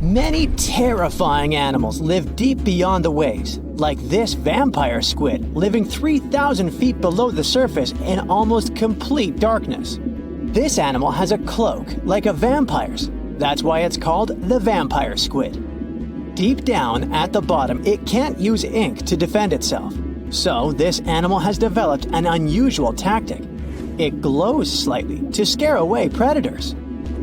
Many terrifying animals live deep beyond the waves, like this vampire squid living 3,000 feet below the surface in almost complete darkness. This animal has a cloak, like a vampire's. That's why it's called the vampire squid. Deep down at the bottom, it can't use ink to defend itself. So this animal has developed an unusual tactic. It glows slightly to scare away predators.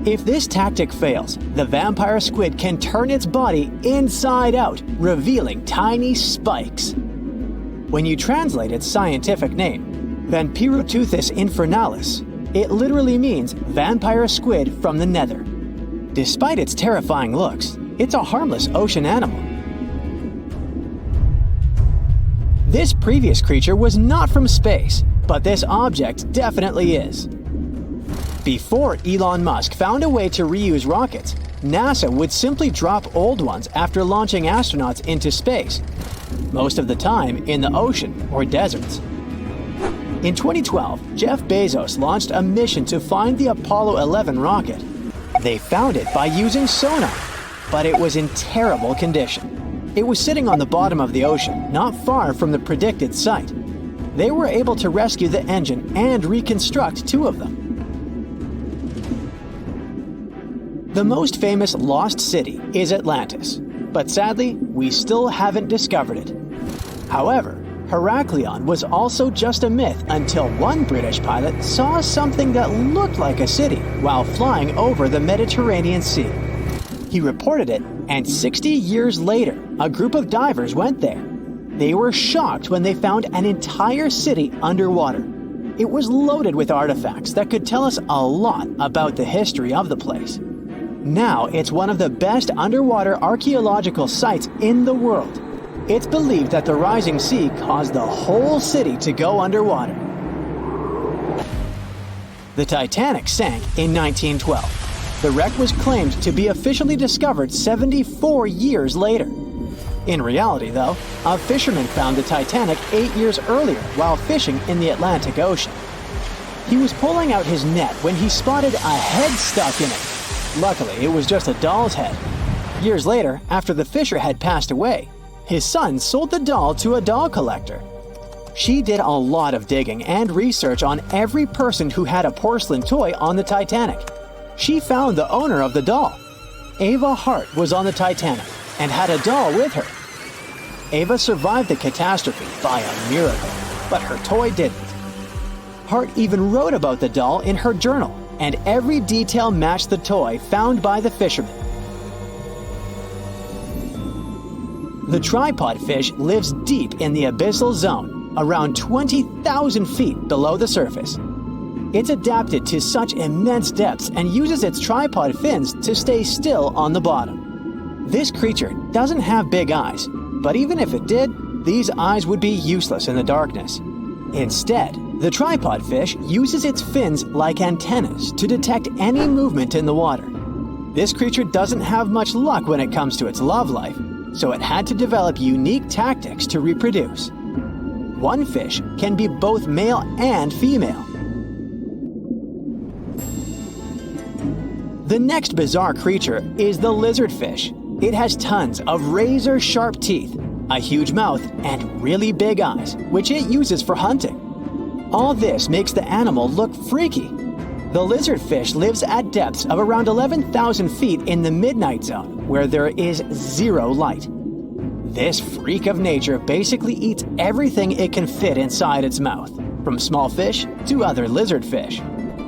If this tactic fails, the vampire squid can turn its body inside out, revealing tiny spikes. When you translate its scientific name, Vampiroteuthis infernalis, it literally means vampire squid from the nether. Despite its terrifying looks, it's a harmless ocean animal. This previous creature was not from space, but this object definitely is. Before Elon Musk found a way to reuse rockets, NASA would simply drop old ones after launching astronauts into space, most of the time in the ocean or deserts. In 2012, Jeff Bezos launched a mission to find the Apollo 11 rocket. They found it by using sonar, but it was in terrible condition. It was sitting on the bottom of the ocean, not far from the predicted site. They were able to rescue the engine and reconstruct 2 of them. The most famous lost city is Atlantis, but sadly, we still haven't discovered it. However, Heracleion was also just a myth until one British pilot saw something that looked like a city while flying over the Mediterranean Sea. He reported it, and 60 years later, a group of divers went there. They were shocked when they found an entire city underwater. It was loaded with artifacts that could tell us a lot about the history of the place. Now it's one of the best underwater archaeological sites in the world. It's believed that the rising sea caused the whole city to go underwater. The Titanic sank in 1912. The wreck was claimed to be officially discovered 74 years later. In reality, though, a fisherman found the Titanic 8 years earlier while fishing in the Atlantic Ocean. He was pulling out his net when he spotted a head stuck in it. Luckily, it was just a doll's head. Years later, after the fisher had passed away, his son sold the doll to a doll collector. She did a lot of digging and research on every person who had a porcelain toy on the Titanic. She found the owner of the doll. Ava Hart was on the Titanic and had a doll with her. Ava survived the catastrophe by a miracle, but her toy didn't. Hart even wrote about the doll in her journal, and every detail matched the toy found by the fisherman. The tripod fish lives deep in the abyssal zone, around 20,000 feet below the surface. It's adapted to such immense depths and uses its tripod fins to stay still on the bottom. This creature doesn't have big eyes, but even if it did, these eyes would be useless in the darkness. Instead, the tripod fish uses its fins like antennas to detect any movement in the water. This creature doesn't have much luck when it comes to its love life, so it had to develop unique tactics to reproduce. One fish can be both male and female. The next bizarre creature is the lizardfish. It has tons of razor-sharp teeth, a huge mouth, and really big eyes, which it uses for hunting. All this makes the animal look freaky. The lizardfish lives at depths of around 11,000 feet in the midnight zone, where there is zero light. This freak of nature basically eats everything it can fit inside its mouth, from small fish to other lizardfish.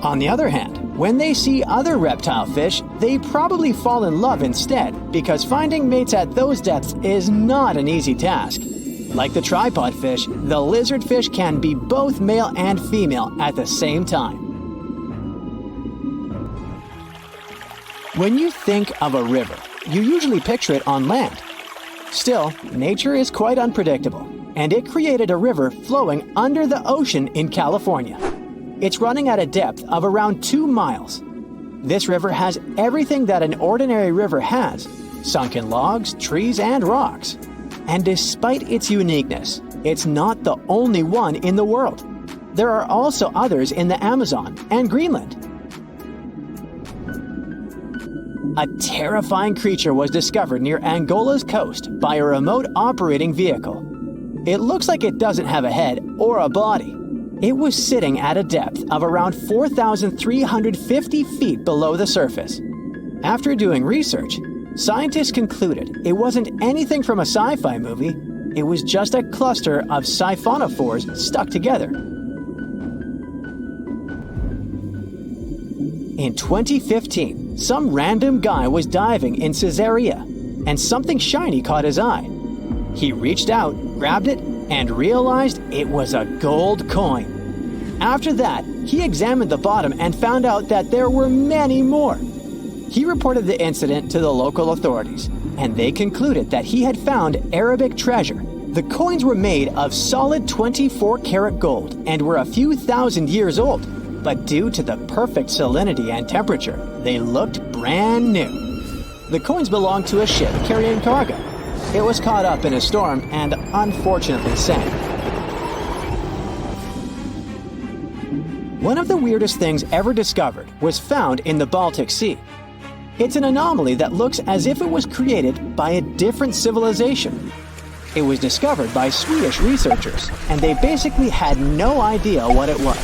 On the other hand, when they see other reptile fish, they probably fall in love instead, because finding mates at those depths is not an easy task. Like the tripod fish, the lizardfish can be both male and female at the same time. When you think of a river, you usually picture it on land. Still, nature is quite unpredictable, and it created a river flowing under the ocean in California. It's running at a depth of around 2 miles. This river has everything that an ordinary river has: sunken logs, trees, and rocks. And despite its uniqueness, it's not the only one in the world. There are also others in the Amazon and Greenland. a terrifying creature was discovered near Angola's coast by a remote operating vehicle. It looks like it doesn't have a head or a body. It was sitting at a depth of around 4,350 feet below the surface. After doing research, scientists concluded it wasn't anything from a sci-fi movie, it was just a cluster of siphonophores stuck together. In 2015, some random guy was diving in Caesarea, and something shiny caught his eye. He reached out, grabbed it, and realized it was a gold coin. After that, he examined the bottom and found out that there were many more. He reported the incident to the local authorities, and they concluded that he had found Arabic treasure. The coins were made of solid 24-karat gold and were a few thousand years old, but due to the perfect salinity and temperature, they looked brand new. The coins belonged to a ship carrying cargo. It was caught up in a storm and unfortunately sank. One of the weirdest things ever discovered was found in the Baltic Sea. It's an anomaly that looks as if it was created by a different civilization. It was discovered by Swedish researchers, and they basically had no idea what it was.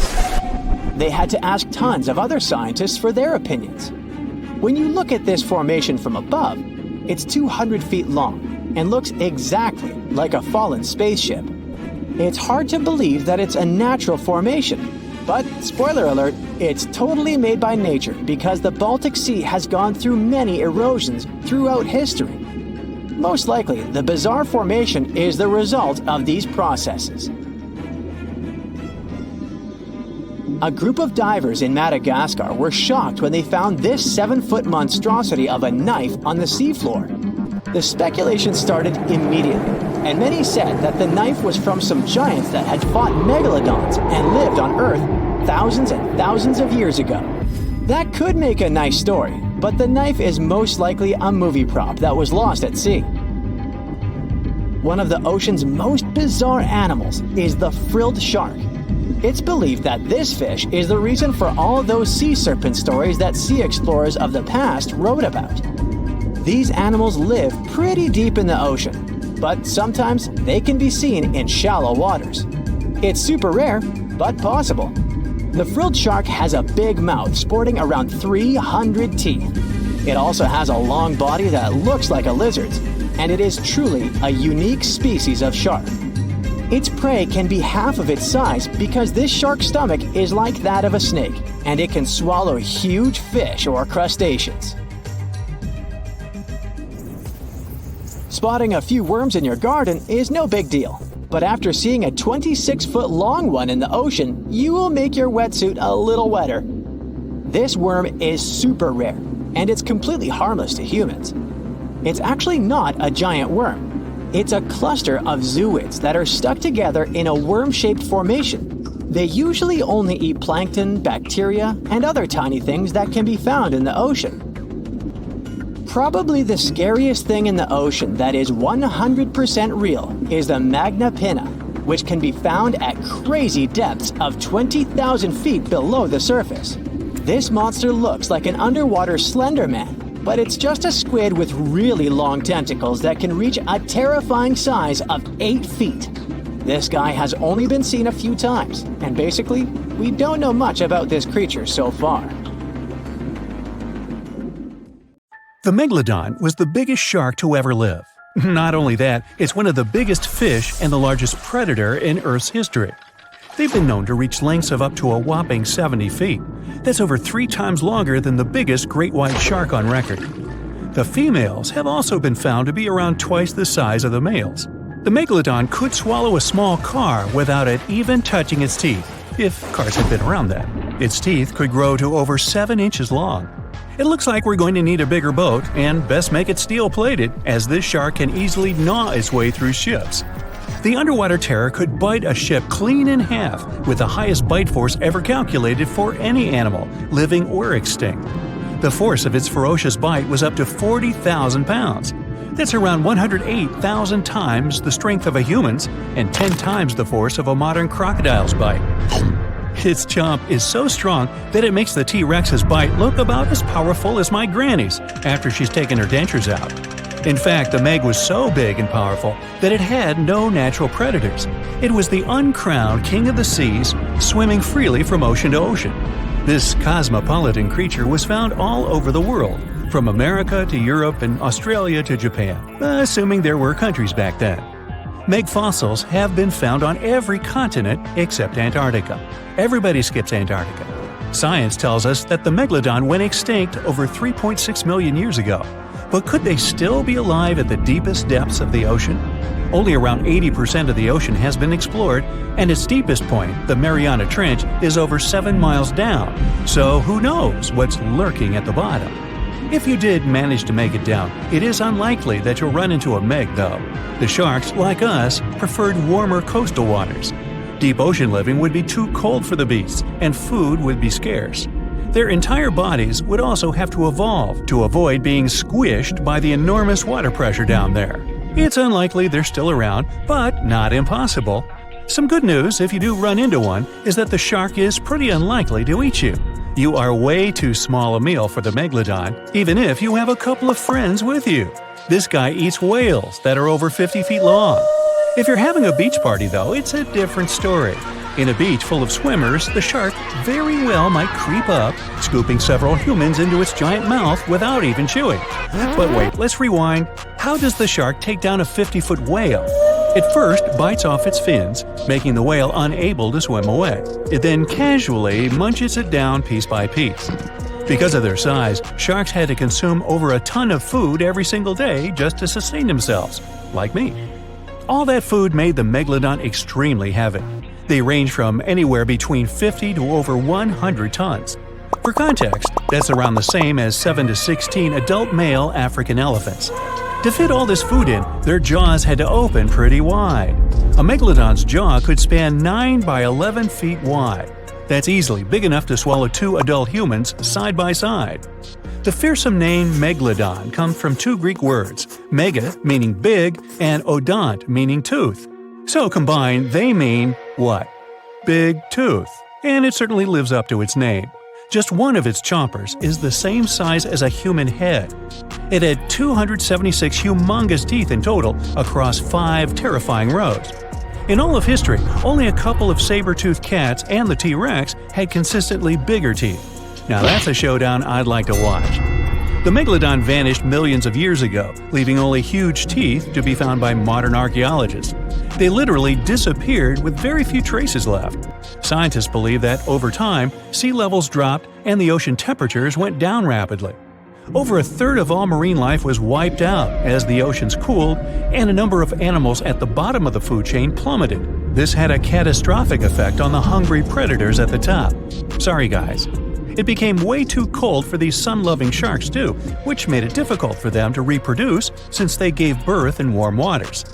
They had to ask tons of other scientists for their opinions. When you look at this formation from above, it's 200 feet long and looks exactly like a fallen spaceship. It's hard to believe that it's a natural formation, but spoiler alert, it's totally made by nature because the Baltic Sea has gone through many erosions throughout history. Most likely, the bizarre formation is the result of these processes. A group of divers in Madagascar were shocked when they found this 7-foot monstrosity of a knife on the seafloor. The speculation started immediately, and many said that the knife was from some giants that had fought megalodons and lived on Earth thousands and thousands of years ago. That could make a nice story, but the knife is most likely a movie prop that was lost at sea. One of the ocean's most bizarre animals is the frilled shark. It's believed that this fish is the reason for all those sea serpent stories that sea explorers of the past wrote about. These animals live pretty deep in the ocean, but sometimes they can be seen in shallow waters. It's super rare, but possible. The frilled shark has a big mouth sporting around 300 teeth. It also has a long body that looks like a lizard's, and it is truly a unique species of shark. Its prey can be half of its size because this shark's stomach is like that of a snake, and it can swallow huge fish or crustaceans. Spotting a few worms in your garden is no big deal, but after seeing a 26-foot long one in the ocean, you will make your wetsuit a little wetter. This worm is super rare, and it's completely harmless to humans. It's actually not a giant worm. It's a cluster of zooids that are stuck together in a worm-shaped formation. They usually only eat plankton, bacteria, and other tiny things that can be found in the ocean. Probably the scariest thing in the ocean that is 100% real is the Magna P, which can be found at crazy depths of 20,000 feet below the surface. This monster looks like an underwater Slender Man, but it's just a squid with really long tentacles that can reach a terrifying size of 8 feet. This guy has only been seen a few times, and basically, we don't know much about this creature so far. The Megalodon was the biggest shark to ever live. Not only that, it's one of the biggest fish and the largest predator in Earth's history. They've been known to reach lengths of up to a whopping 70 feet. That's over 3 times longer than the biggest great white shark on record. The females have also been found to be around twice the size of the males. The Megalodon could swallow a small car without it even touching its teeth, if cars had been around then. Its teeth could grow to over 7 inches long. It looks like we're going to need a bigger boat, and best make it steel-plated, as this shark can easily gnaw its way through ships. The underwater terror could bite a ship clean in half, with the highest bite force ever calculated for any animal, living or extinct. The force of its ferocious bite was up to 40,000 pounds. That's around 108,000 times the strength of a human's and 10 times the force of a modern crocodile's bite. Its chomp is so strong that it makes the T-Rex's bite look about as powerful as my granny's after she's taken her dentures out. In fact, the Meg was so big and powerful that it had no natural predators. It was the uncrowned king of the seas, swimming freely from ocean to ocean. This cosmopolitan creature was found all over the world, from America to Europe and Australia to Japan, assuming there were countries back then. Meg fossils have been found on every continent except Antarctica. Everybody skips Antarctica. Science tells us that the Megalodon went extinct over 3.6 million years ago. But could they still be alive at the deepest depths of the ocean? Only around 80% of the ocean has been explored, and its deepest point, the Mariana Trench, is over 7 miles down. So who knows what's lurking at the bottom? If you did manage to make it down, it is unlikely that you'll run into a Meg, though. The sharks, like us, preferred warmer coastal waters. Deep ocean living would be too cold for the beasts, and food would be scarce. Their entire bodies would also have to evolve to avoid being squished by the enormous water pressure down there. It's unlikely they're still around, but not impossible. Some good news, if you do run into one, is that the shark is pretty unlikely to eat you. You are way too small a meal for the Megalodon, even if you have a couple of friends with you. This guy eats whales that are over 50 feet long. If you're having a beach party, though, it's a different story. In a beach full of swimmers, the shark very well might creep up, scooping several humans into its giant mouth without even chewing. But wait, let's rewind. How does the shark take down a 50-foot whale? It first bites off its fins, making the whale unable to swim away. It then casually munches it down piece by piece. Because of their size, sharks had to consume over a ton of food every single day just to sustain themselves, like me. All that food made the Megalodon extremely heavy. They range from anywhere between 50 to over 100 tons. For context, that's around the same as 7 to 16 adult male African elephants. To fit all this food in, their jaws had to open pretty wide. A Megalodon's jaw could span 9 by 11 feet wide. That's easily big enough to swallow 2 adult humans side by side. The fearsome name Megalodon comes from 2 Greek words, mega meaning big and odont meaning tooth. So combined, they mean what? Big tooth. And it certainly lives up to its name. Just one of its chompers is the same size as a human head. It had 276 humongous teeth in total across 5 terrifying rows. In all of history, only a couple of saber-toothed cats and the T-Rex had consistently bigger teeth. Now that's a showdown I'd like to watch. The Megalodon vanished millions of years ago, leaving only huge teeth to be found by modern archaeologists. They literally disappeared with very few traces left. Scientists believe that over time, sea levels dropped and the ocean temperatures went down rapidly. Over a third of all marine life was wiped out as the oceans cooled, and a number of animals at the bottom of the food chain plummeted. This had a catastrophic effect on the hungry predators at the top. Sorry guys. It became way too cold for these sun-loving sharks too, which made it difficult for them to reproduce since they gave birth in warm waters.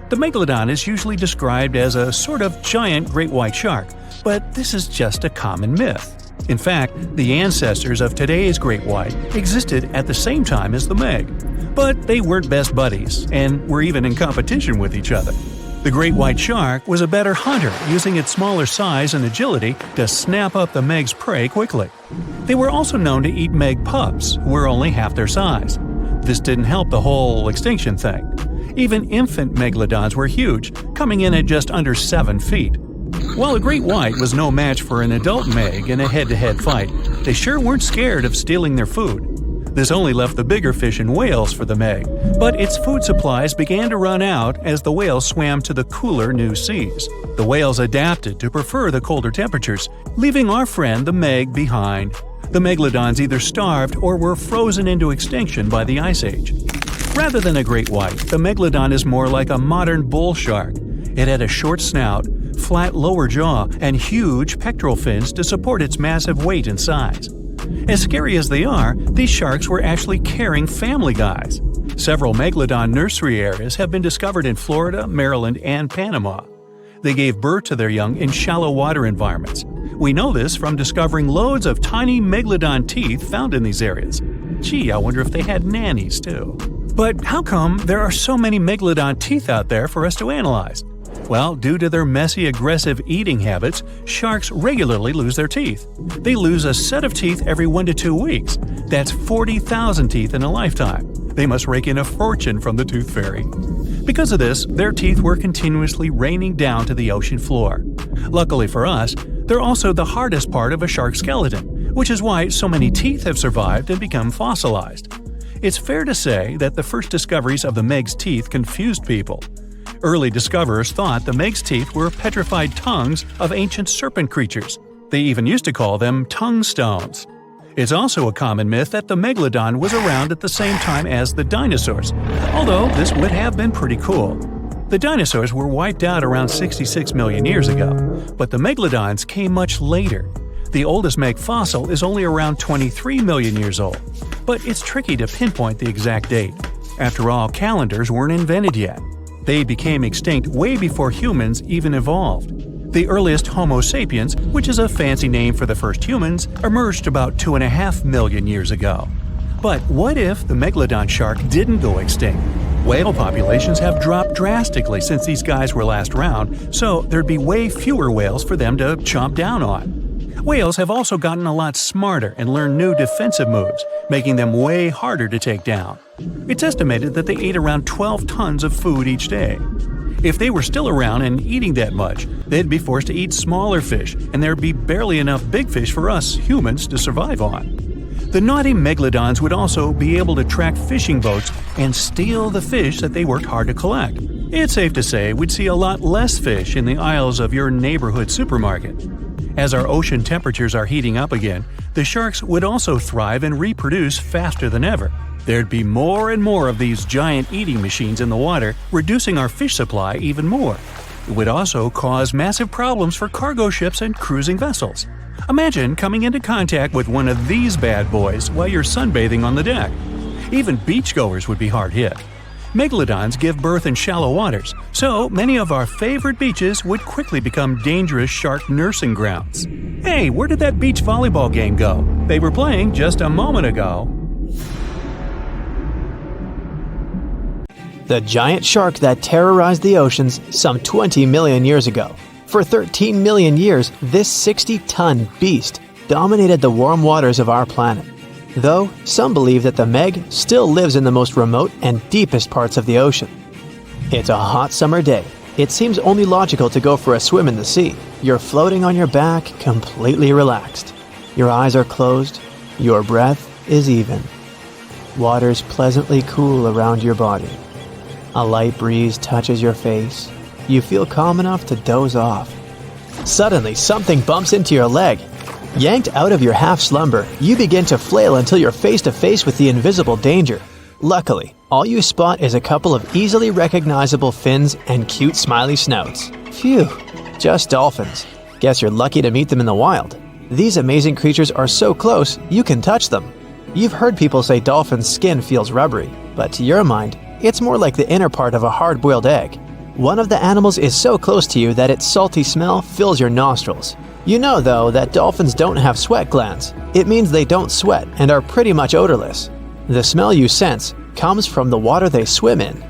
The Megalodon is usually described as a sort of giant great white shark, but this is just a common myth. In fact, the ancestors of today's great white existed at the same time as the Meg. But they weren't best buddies, and were even in competition with each other. The great white shark was a better hunter, using its smaller size and agility to snap up the Meg's prey quickly. They were also known to eat Meg pups, who were only half their size. This didn't help the whole extinction thing. Even infant Megalodons were huge, coming in at just under 7 feet. While a great white was no match for an adult Meg in a head-to-head fight, they sure weren't scared of stealing their food. This only left the bigger fish and whales for the Meg, but its food supplies began to run out as the whales swam to the cooler new seas. The whales adapted to prefer the colder temperatures, leaving our friend the Meg behind. The Megalodons either starved or were frozen into extinction by the Ice Age. Rather than a great white, the Megalodon is more like a modern bull shark. It had a short snout, flat lower jaw, and huge pectoral fins to support its massive weight and size. As scary as they are, these sharks were actually caring family guys. Several Megalodon nursery areas have been discovered in Florida, Maryland, and Panama. They gave birth to their young in shallow water environments. We know this from discovering loads of tiny Megalodon teeth found in these areas. Gee, I wonder if they had nannies too. But how come there are so many Megalodon teeth out there for us to analyze? Well, due to their messy, aggressive eating habits, sharks regularly lose their teeth. They lose a set of teeth every 1 to 2 weeks. That's 40,000 teeth in a lifetime. They must rake in a fortune from the tooth fairy. Because of this, their teeth were continuously raining down to the ocean floor. Luckily for us, they're also the hardest part of a shark skeleton, which is why so many teeth have survived and become fossilized. It's fair to say that the first discoveries of the Meg's teeth confused people. Early discoverers thought the Meg's teeth were petrified tongues of ancient serpent creatures. They even used to call them tongue stones. It's also a common myth that the Megalodon was around at the same time as the dinosaurs, although this would have been pretty cool. The dinosaurs were wiped out around 66 million years ago, but the Megalodons came much later. The oldest Meg fossil is only around 23 million years old, but it's tricky to pinpoint the exact date. After all, calendars weren't invented yet. They became extinct way before humans even evolved. The earliest Homo sapiens, which is a fancy name for the first humans, emerged about 2.5 million years ago. But what if the Megalodon shark didn't go extinct? Whale populations have dropped drastically since these guys were last around, so there'd be way fewer whales for them to chomp down on. Whales have also gotten a lot smarter and learned new defensive moves, making them way harder to take down. It's estimated that they ate around 12 tons of food each day. If they were still around and eating that much, they'd be forced to eat smaller fish, and there'd be barely enough big fish for us humans to survive on. The naughty Megalodons would also be able to track fishing boats and steal the fish that they worked hard to collect. It's safe to say we'd see a lot less fish in the aisles of your neighborhood supermarket. As our ocean temperatures are heating up again, the sharks would also thrive and reproduce faster than ever. There'd be more and more of these giant eating machines in the water, reducing our fish supply even more. It would also cause massive problems for cargo ships and cruising vessels. Imagine coming into contact with one of these bad boys while you're sunbathing on the deck. Even beachgoers would be hard hit. Megalodons give birth in shallow waters, so many of our favorite beaches would quickly become dangerous shark nursing grounds. Hey, where did that beach volleyball game go? They were playing just a moment ago. The giant shark that terrorized the oceans some 20 million years ago. For 13 million years, this 60-ton beast dominated the warm waters of our planet. Though, some believe that the Meg still lives in the most remote and deepest parts of the ocean. It's a hot summer day. It seems only logical to go for a swim in the sea. You're floating on your back, completely relaxed. Your eyes are closed. Your breath is even. Water's pleasantly cool around your body. A light breeze touches your face. You feel calm enough to doze off. Suddenly, something bumps into your leg. Yanked out of your half-slumber, you begin to flail until you're face-to-face with the invisible danger. Luckily, all you spot is a couple of easily recognizable fins and cute smiley snouts. Phew, just dolphins. Guess you're lucky to meet them in the wild. These amazing creatures are so close, you can touch them. You've heard people say dolphins' skin feels rubbery, but to your mind, it's more like the inner part of a hard-boiled egg. One of the animals is so close to you that its salty smell fills your nostrils. You know, though, that dolphins don't have sweat glands. It means they don't sweat and are pretty much odorless. The smell you sense comes from the water they swim in.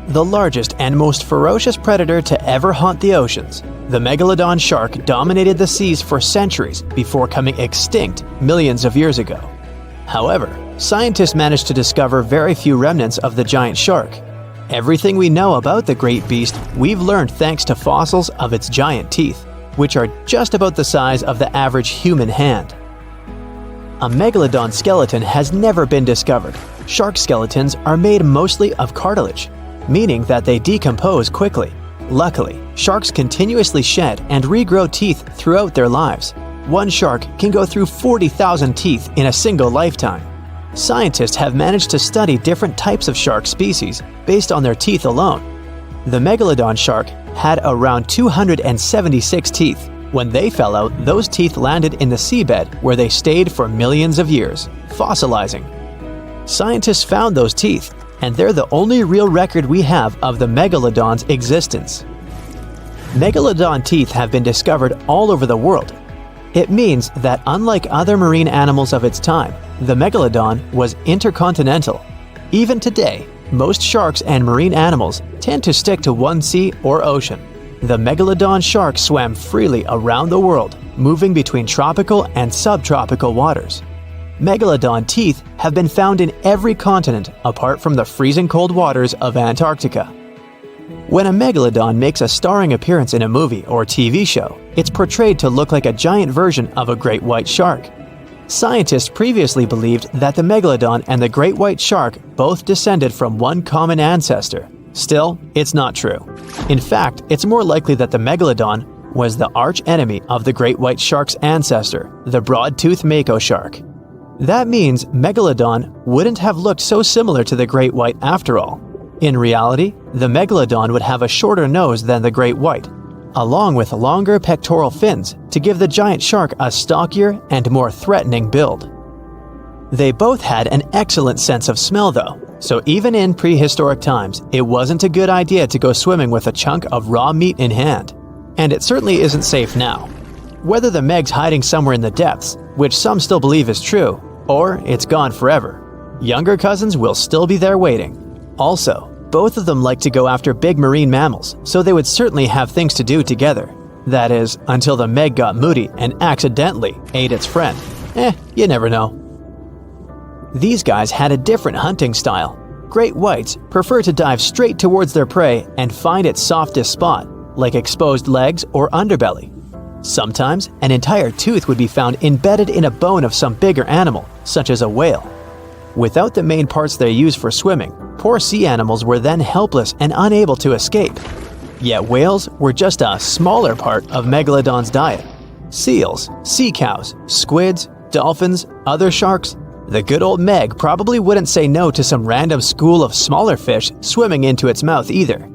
The largest and most ferocious predator to ever haunt the oceans, the Megalodon shark dominated the seas for centuries before coming extinct millions of years ago. However, scientists managed to discover very few remnants of the giant shark. Everything we know about the great beast we've learned thanks to fossils of its giant teeth, which are just about the size of the average human hand. A Megalodon skeleton has never been discovered. Shark skeletons are made mostly of cartilage, meaning that they decompose quickly. Luckily, sharks continuously shed and regrow teeth throughout their lives. One shark can go through 40,000 teeth in a single lifetime. Scientists have managed to study different types of shark species based on their teeth alone. The Megalodon shark had around 276 teeth. When they fell out, those teeth landed in the seabed where they stayed for millions of years, fossilizing. Scientists found those teeth, and they're the only real record we have of the Megalodon's existence. Megalodon teeth have been discovered all over the world. It means that unlike other marine animals of its time, the Megalodon was intercontinental. Even today, most sharks and marine animals tend to stick to one sea or ocean. The Megalodon shark swam freely around the world, moving between tropical and subtropical waters. Megalodon teeth have been found in every continent apart from the freezing cold waters of Antarctica. When a megalodon makes a starring appearance in a movie or TV show, it's portrayed to look like a giant version of a great white shark. Scientists previously believed that the megalodon and the great white shark both descended from one common ancestor. Still, it's not true. In fact, it's more likely that the megalodon was the arch-enemy of the great white shark's ancestor, the broad-toothed mako shark. That means Megalodon wouldn't have looked so similar to the great white after all. In reality, the Megalodon would have a shorter nose than the great white, along with longer pectoral fins to give the giant shark a stockier and more threatening build. They both had an excellent sense of smell though, so even in prehistoric times, it wasn't a good idea to go swimming with a chunk of raw meat in hand. And it certainly isn't safe now. Whether the Meg's hiding somewhere in the depths, which some still believe is true, or it's gone forever, younger cousins will still be there waiting. Also, both of them like to go after big marine mammals, so they would certainly have things to do together. That is, until the Meg got moody and accidentally ate its friend. You never know. These guys had a different hunting style. Great whites prefer to dive straight towards their prey and find its softest spot, like exposed legs or underbelly. Sometimes, an entire tooth would be found embedded in a bone of some bigger animal, such as a whale. Without the main parts they use for swimming, poor sea animals were then helpless and unable to escape. Yet whales were just a smaller part of Megalodon's diet. Seals, sea cows, squids, dolphins, other sharks. The good old Meg probably wouldn't say no to some random school of smaller fish swimming into its mouth either.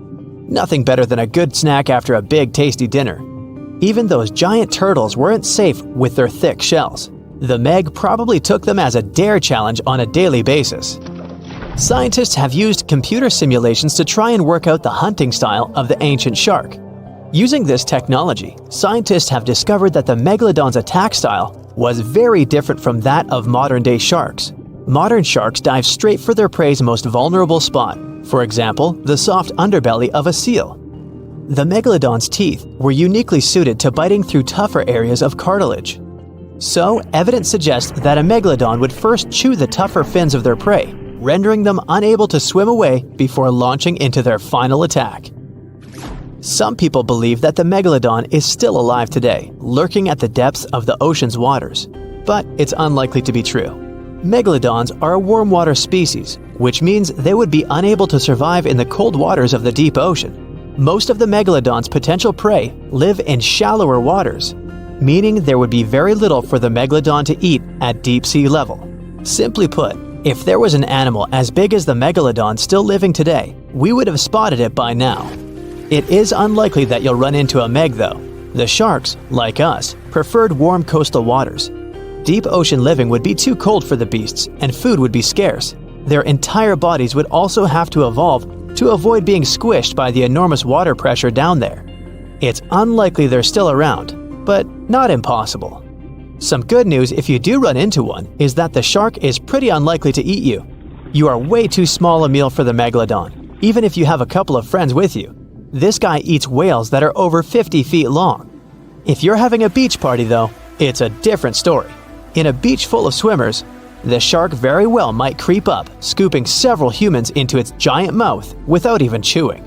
Nothing better than a good snack after a big tasty dinner. Even those giant turtles weren't safe with their thick shells. The Meg probably took them as a dare challenge on a daily basis. Scientists have used computer simulations to try and work out the hunting style of the ancient shark. Using this technology, scientists have discovered that the Megalodon's attack style was very different from that of modern-day sharks. Modern sharks dive straight for their prey's most vulnerable spot, for example, the soft underbelly of a seal. The Megalodon's teeth were uniquely suited to biting through tougher areas of cartilage. So, evidence suggests that a Megalodon would first chew the tougher fins of their prey, rendering them unable to swim away before launching into their final attack. Some people believe that the Megalodon is still alive today, lurking at the depths of the ocean's waters. But it's unlikely to be true. Megalodons are a warm water species, which means they would be unable to survive in the cold waters of the deep ocean. Most of the Megalodon's potential prey live in shallower waters, meaning there would be very little for the Megalodon to eat at deep sea level. Simply put, if there was an animal as big as the Megalodon still living today, we would have spotted it by now. It is unlikely that you'll run into a Meg though. The sharks, like us, preferred warm coastal waters. Deep ocean living would be too cold for the beasts, and food would be scarce. Their entire bodies would also have to evolve to avoid being squished by the enormous water pressure down there. It's unlikely they're still around, but not impossible. Some good news if you do run into one is that the shark is pretty unlikely to eat you. You are way too small a meal for the Megalodon, even if you have a couple of friends with you. This guy eats whales that are over 50 feet long. If you're having a beach party though, it's a different story. In a beach full of swimmers, the shark very well might creep up, scooping several humans into its giant mouth without even chewing.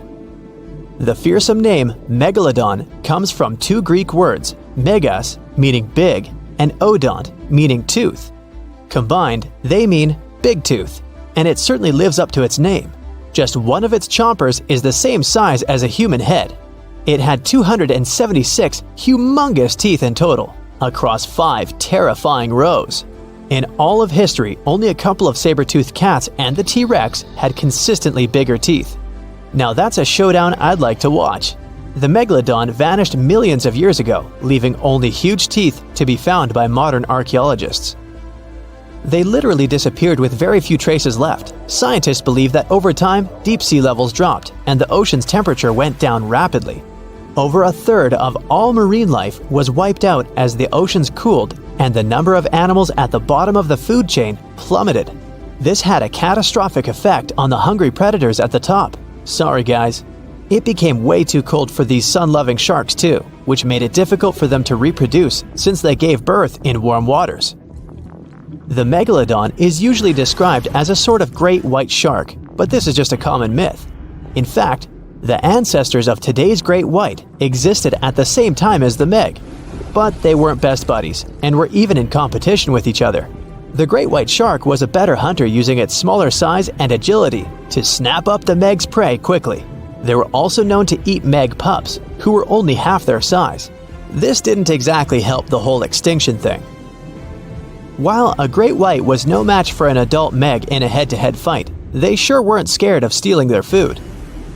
The fearsome name Megalodon comes from two Greek words, megas, meaning big, and odont, meaning tooth. Combined, they mean big tooth, and it certainly lives up to its name. Just one of its chompers is the same size as a human head. It had 276 humongous teeth in total, across 5 terrifying rows. In all of history, only a couple of saber-toothed cats and the T-Rex had consistently bigger teeth. Now that's a showdown I'd like to watch. The Megalodon vanished millions of years ago, leaving only huge teeth to be found by modern archaeologists. They literally disappeared with very few traces left. Scientists believe that over time, deep sea levels dropped and the ocean's temperature went down rapidly. Over a third of all marine life was wiped out as the oceans cooled and the number of animals at the bottom of the food chain plummeted. This had a catastrophic effect on the hungry predators at the top. Sorry guys. It became way too cold for these sun-loving sharks too, which made it difficult for them to reproduce since they gave birth in warm waters. The Megalodon is usually described as a sort of great white shark, but this is just a common myth. In fact, the ancestors of today's great white existed at the same time as the Meg, but they weren't best buddies and were even in competition with each other. The great white shark was a better hunter using its smaller size and agility to snap up the Meg's prey quickly. They were also known to eat Meg pups, who were only half their size. This didn't exactly help the whole extinction thing. While a great white was no match for an adult Meg in a head-to-head fight, they sure weren't scared of stealing their food.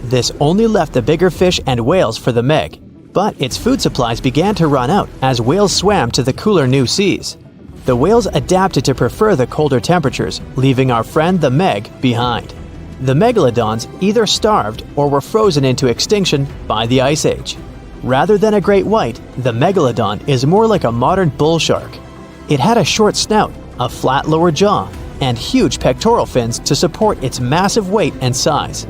This only left the bigger fish and whales for the Meg, but its food supplies began to run out as whales swam to the cooler new seas. The whales adapted to prefer the colder temperatures, leaving our friend the Meg behind. The Megalodons either starved or were frozen into extinction by the Ice Age. Rather than a great white, the Megalodon is more like a modern bull shark. It had a short snout, a flat lower jaw, and huge pectoral fins to support its massive weight and size.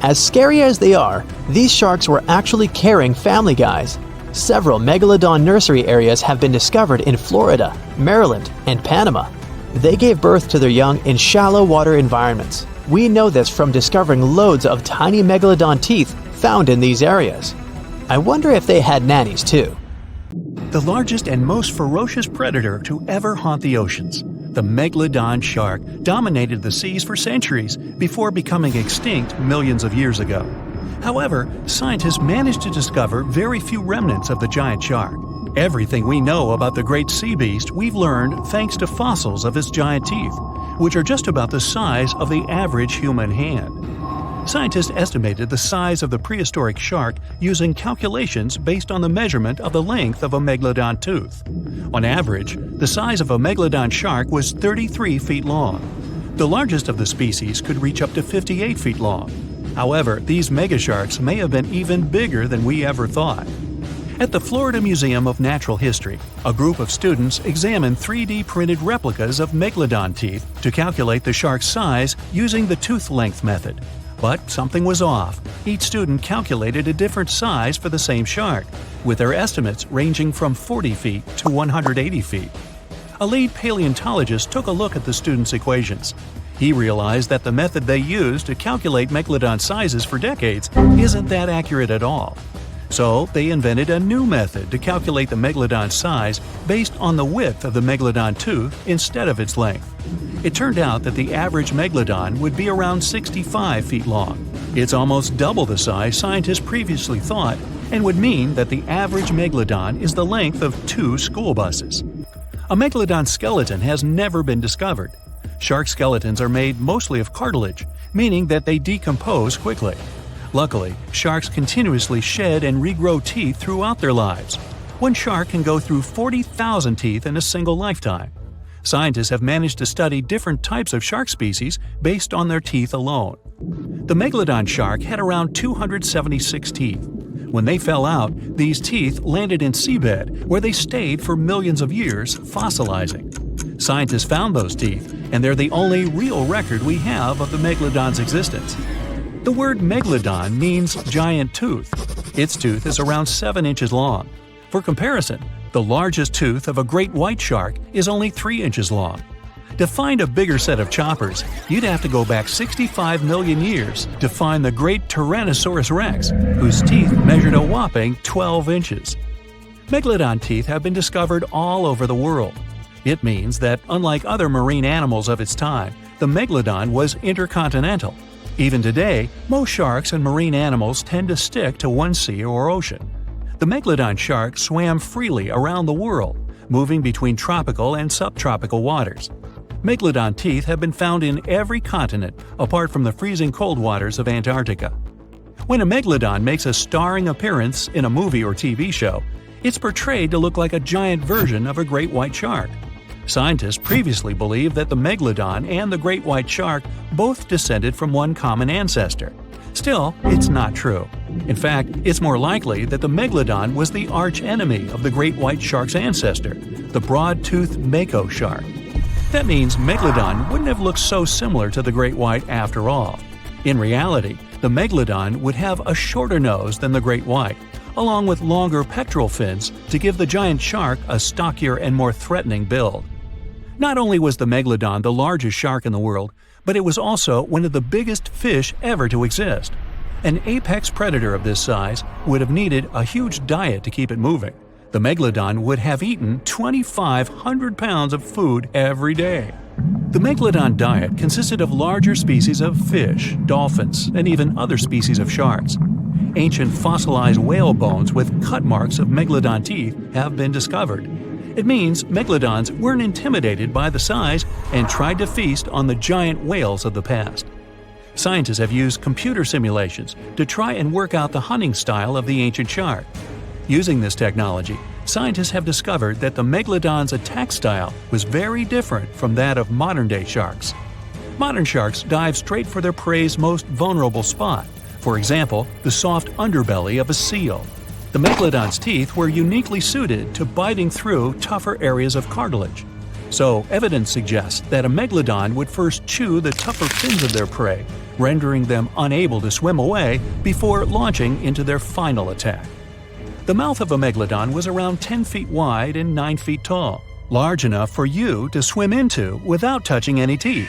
As scary as they are, these sharks were actually caring family guys. Several Megalodon nursery areas have been discovered in Florida, Maryland, and Panama. They gave birth to their young in shallow water environments. We know this from discovering loads of tiny Megalodon teeth found in these areas. I wonder if they had nannies too. The largest and most ferocious predator to ever haunt the oceans, the Megalodon shark, dominated the seas for centuries before becoming extinct millions of years ago. However, scientists managed to discover very few remnants of the giant shark. Everything we know about the great sea beast we've learned thanks to fossils of its giant teeth, which are just about the size of the average human hand. Scientists estimated the size of the prehistoric shark using calculations based on the measurement of the length of a Megalodon tooth. On average, the size of a Megalodon shark was 33 feet long. The largest of the species could reach up to 58 feet long. However, these megasharks may have been even bigger than we ever thought. At the Florida Museum of Natural History, a group of students examined 3D printed replicas of Megalodon teeth to calculate the shark's size using the tooth length method. But something was off. Each student calculated a different size for the same shark, with their estimates ranging from 40 feet to 180 feet. A lead paleontologist took a look at the students' equations. He realized that the method they used to calculate Megalodon sizes for decades isn't that accurate at all. So they invented a new method to calculate the Megalodon size based on the width of the Megalodon tooth instead of its length. It turned out that the average Megalodon would be around 65 feet long. It's almost double the size scientists previously thought, and would mean that the average Megalodon is the length of 2 school buses. A Megalodon skeleton has never been discovered. Shark skeletons are made mostly of cartilage, meaning that they decompose quickly. Luckily, sharks continuously shed and regrow teeth throughout their lives. One shark can go through 40,000 teeth in a single lifetime. Scientists have managed to study different types of shark species based on their teeth alone. The Megalodon shark had around 276 teeth. When they fell out, these teeth landed in seabed, where they stayed for millions of years, fossilizing. Scientists found those teeth, and they're the only real record we have of the Megalodon's existence. The word Megalodon means giant tooth. Its tooth is around 7 inches long. For comparison, the largest tooth of a great white shark is only 3 inches long. To find a bigger set of choppers, you'd have to go back 65 million years to find the great Tyrannosaurus rex, whose teeth measured a whopping 12 inches. Megalodon teeth have been discovered all over the world. It means that, unlike other marine animals of its time, the Megalodon was intercontinental. Even today, most sharks and marine animals tend to stick to one sea or ocean. The Megalodon shark swam freely around the world, moving between tropical and subtropical waters. Megalodon teeth have been found in every continent apart from the freezing cold waters of Antarctica. When a Megalodon makes a starring appearance in a movie or TV show, it's portrayed to look like a giant version of a great white shark. Scientists previously believed that the Megalodon and the great white shark both descended from one common ancestor. Still, it's not true. In fact, it's more likely that the Megalodon was the arch-enemy of the great white shark's ancestor, the broad-toothed mako shark. That means Megalodon wouldn't have looked so similar to the great white after all. In reality, the Megalodon would have a shorter nose than the great white, along with longer pectoral fins to give the giant shark a stockier and more threatening build. Not only was the Megalodon the largest shark in the world, but it was also one of the biggest fish ever to exist. An apex predator of this size would have needed a huge diet to keep it moving. The Megalodon would have eaten 2,500 pounds of food every day. The Megalodon diet consisted of larger species of fish, dolphins, and even other species of sharks. Ancient fossilized whale bones with cut marks of Megalodon teeth have been discovered. It means Megalodons weren't intimidated by the size and tried to feast on the giant whales of the past. Scientists have used computer simulations to try and work out the hunting style of the ancient shark. Using this technology, scientists have discovered that the Megalodon's attack style was very different from that of modern-day sharks. Modern sharks dive straight for their prey's most vulnerable spot, for example, the soft underbelly of a seal. The Megalodon's teeth were uniquely suited to biting through tougher areas of cartilage. So, evidence suggests that a Megalodon would first chew the tougher fins of their prey, rendering them unable to swim away before launching into their final attack. The mouth of a Megalodon was around 10 feet wide and 9 feet tall, large enough for you to swim into without touching any teeth.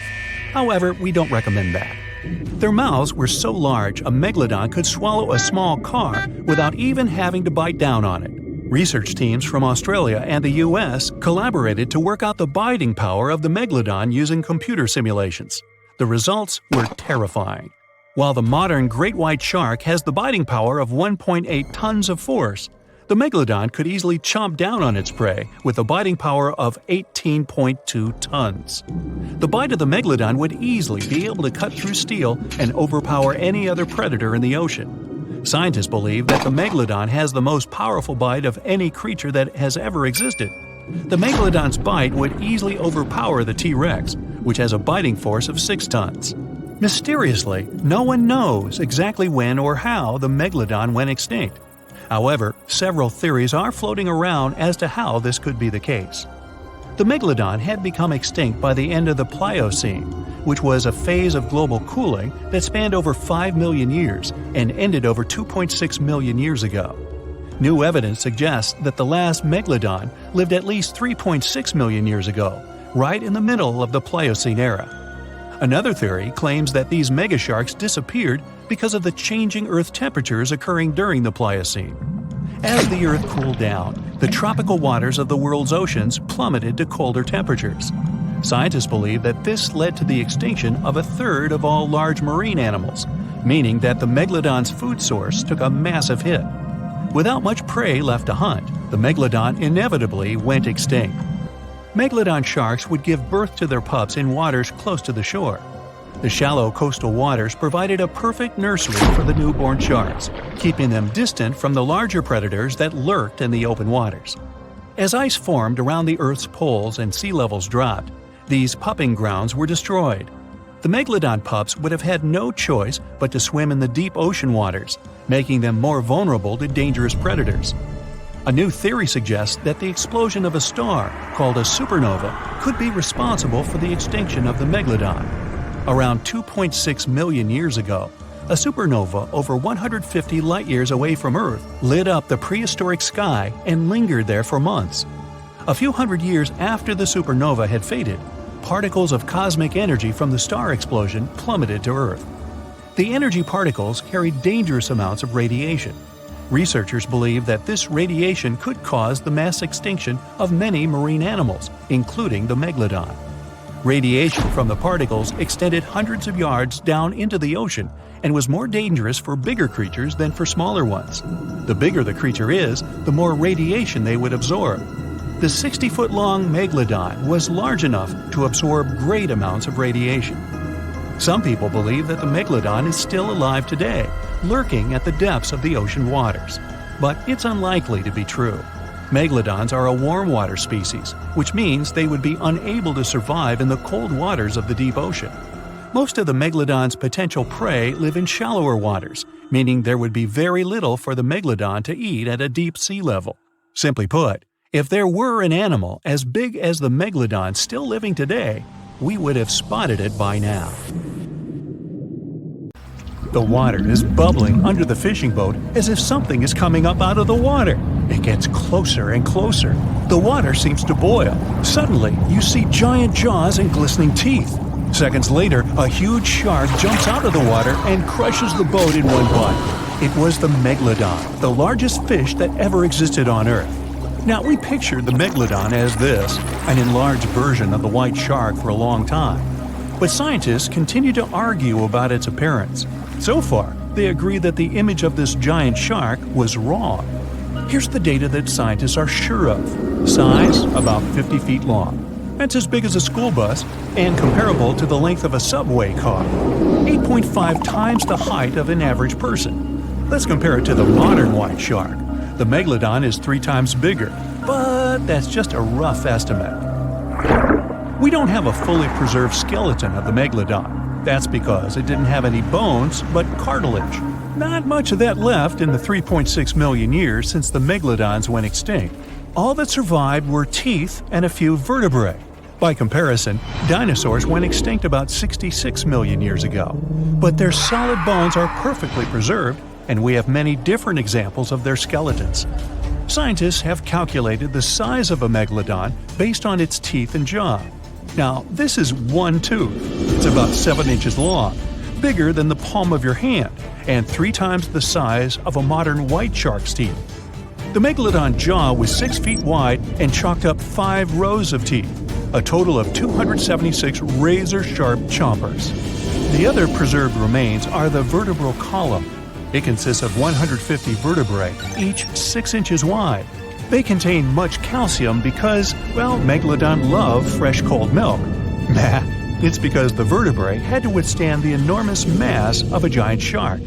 However, we don't recommend that. Their mouths were so large a Megalodon could swallow a small car without even having to bite down on it. Research teams from Australia and the US collaborated to work out the biting power of the Megalodon using computer simulations. The results were terrifying. While the modern great white shark has the biting power of 1.8 tons of force, the Megalodon could easily chomp down on its prey with a biting power of 18.2 tons. The bite of the Megalodon would easily be able to cut through steel and overpower any other predator in the ocean. Scientists believe that the Megalodon has the most powerful bite of any creature that has ever existed. The Megalodon's bite would easily overpower the T-Rex, which has a biting force of 6 tons. Mysteriously, no one knows exactly when or how the Megalodon went extinct. However, several theories are floating around as to how this could be the case. The Megalodon had become extinct by the end of the Pliocene, which was a phase of global cooling that spanned over 5 million years and ended over 2.6 million years ago. New evidence suggests that the last Megalodon lived at least 3.6 million years ago, right in the middle of the Pliocene era. Another theory claims that these megasharks disappeared because of the changing Earth temperatures occurring during the Pliocene. As the Earth cooled down, the tropical waters of the world's oceans plummeted to colder temperatures. Scientists believe that this led to the extinction of a third of all large marine animals, meaning that the Megalodon's food source took a massive hit. Without much prey left to hunt, the Megalodon inevitably went extinct. Megalodon sharks would give birth to their pups in waters close to the shore. The shallow coastal waters provided a perfect nursery for the newborn sharks, keeping them distant from the larger predators that lurked in the open waters. As ice formed around the Earth's poles and sea levels dropped, these pupping grounds were destroyed. The Megalodon pups would have had no choice but to swim in the deep ocean waters, making them more vulnerable to dangerous predators. A new theory suggests that the explosion of a star, called a supernova, could be responsible for the extinction of the Megalodon. Around 2.6 million years ago, a supernova over 150 light-years away from Earth lit up the prehistoric sky and lingered there for months. A few hundred years after the supernova had faded, particles of cosmic energy from the star explosion plummeted to Earth. The energy particles carried dangerous amounts of radiation. Researchers believe that this radiation could cause the mass extinction of many marine animals, including the Megalodon. Radiation from the particles extended hundreds of yards down into the ocean and was more dangerous for bigger creatures than for smaller ones. The bigger the creature is, the more radiation they would absorb. The 60-foot-long Megalodon was large enough to absorb great amounts of radiation. Some people believe that the Megalodon is still alive today, lurking at the depths of the ocean waters. But it's unlikely to be true. Megalodons are a warm water species, which means they would be unable to survive in the cold waters of the deep ocean. Most of the Megalodon's potential prey live in shallower waters, meaning there would be very little for the Megalodon to eat at a deep sea level. Simply put, If there were an animal as big as the Megalodon still living today, we would have spotted it by now. The water is bubbling under the fishing boat as if something is coming up out of the water. It gets closer and closer. The water seems to boil. Suddenly, you see giant jaws and glistening teeth. Seconds later, a huge shark jumps out of the water and crushes the boat in one bite. It was the Megalodon, the largest fish that ever existed on Earth. Now, we pictured the Megalodon as this, an enlarged version of the white shark for a long time. But scientists continue to argue about its appearance. So far, they agree that the image of this giant shark was wrong. Here's the data that scientists are sure of. Size, about 50 feet long. That's as big as a school bus and comparable to the length of a subway car. 8.5 times the height of an average person. Let's compare it to the modern white shark. The Megalodon is 3 times bigger, but that's just a rough estimate. We don't have a fully preserved skeleton of the Megalodon. That's because it didn't have any bones, but cartilage. Not much of that left in the 3.6 million years since the Megalodons went extinct. All that survived were teeth and a few vertebrae. By comparison, dinosaurs went extinct about 66 million years ago. But their solid bones are perfectly preserved, and we have many different examples of their skeletons. Scientists have calculated the size of a Megalodon based on its teeth and jaw. Now, this is one tooth. It's about 7 inches long, bigger than the palm of your hand, and 3 times the size of a modern white shark's teeth. The Megalodon jaw was 6 feet wide and chalked up 5 rows of teeth, a total of 276 razor-sharp chompers. The other preserved remains are the vertebral column. It consists of 150 vertebrae, each 6 inches wide. They contain much calcium because, well, Megalodon love fresh cold milk. Nah, it's because the vertebrae had to withstand the enormous mass of a giant shark.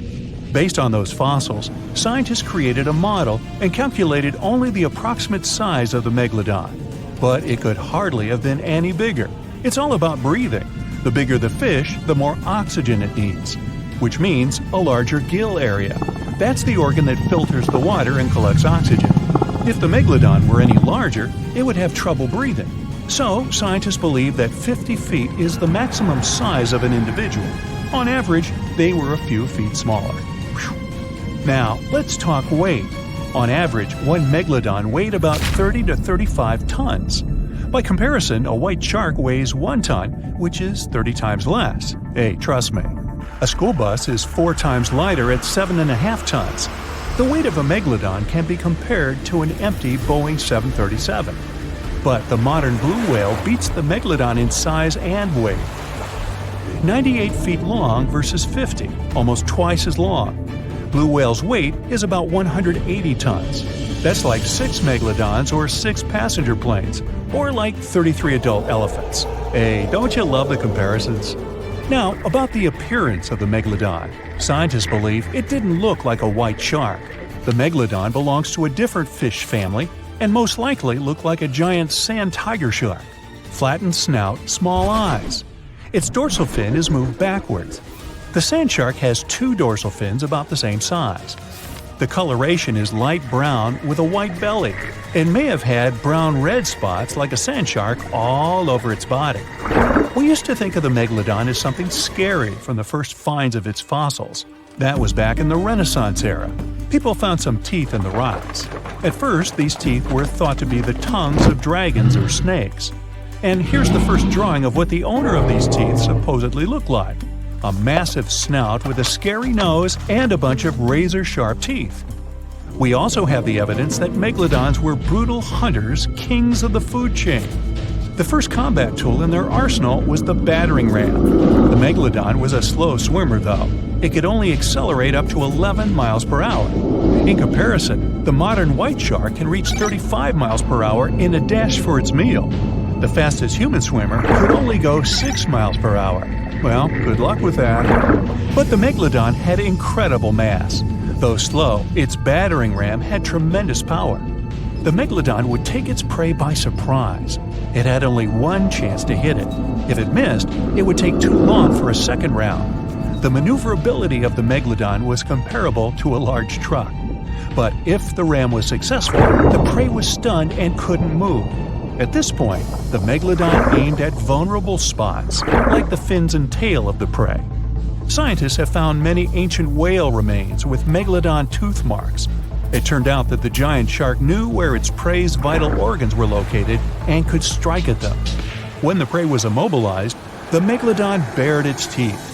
Based on those fossils, scientists created a model and calculated only the approximate size of the Megalodon. But it could hardly have been any bigger. It's all about breathing. The bigger the fish, the more oxygen it needs, which means a larger gill area. That's the organ that filters the water and collects oxygen. If the Megalodon were any larger, it would have trouble breathing. So, scientists believe that 50 feet is the maximum size of an individual. On average, they were a few feet smaller. Whew. Now, let's talk weight. On average, one Megalodon weighed about 30 to 35 tons. By comparison, a white shark weighs 1 ton, which is 30 times less. Hey, trust me. A school bus is 4 times lighter at 7.5 tons. The weight of a Megalodon can be compared to an empty Boeing 737. But the modern blue whale beats the Megalodon in size and weight. 98 feet long versus 50, almost twice as long. Blue whale's weight is about 180 tons. That's like 6 Megalodons or 6 passenger planes, or like 33 adult elephants. Hey, don't you love the comparisons? Now, about the appearance of the Megalodon. Scientists believe it didn't look like a white shark. The Megalodon belongs to a different fish family and most likely looked like a giant sand tiger shark. Flattened snout, small eyes. Its dorsal fin is moved backwards. The sand shark has 2 dorsal fins about the same size. The coloration is light brown with a white belly. It may have had brown-red spots like a sand shark all over its body. We used to think of the Megalodon as something scary from the first finds of its fossils. That was back in the Renaissance era. People found some teeth in the rocks. At first, these teeth were thought to be the tongues of dragons or snakes. And here's the first drawing of what the owner of these teeth supposedly looked like. A massive snout with a scary nose and a bunch of razor-sharp teeth. We also have the evidence that Megalodons were brutal hunters, kings of the food chain. The first combat tool in their arsenal was the battering ram. The Megalodon was a slow swimmer, though. It could only accelerate up to 11 miles per hour. In comparison, the modern white shark can reach 35 miles per hour in a dash for its meal. The fastest human swimmer could only go 6 miles per hour. Well, good luck with that. But the Megalodon had incredible mass. Though slow, its battering ram had tremendous power. The Megalodon would take its prey by surprise. It had only one chance to hit it. If it missed, it would take too long for a second round. The maneuverability of the Megalodon was comparable to a large truck. But if the ram was successful, the prey was stunned and couldn't move. At this point, the Megalodon aimed at vulnerable spots, like the fins and tail of the prey. Scientists have found many ancient whale remains with Megalodon tooth marks. It turned out that the giant shark knew where its prey's vital organs were located and could strike at them. When the prey was immobilized, the Megalodon bared its teeth.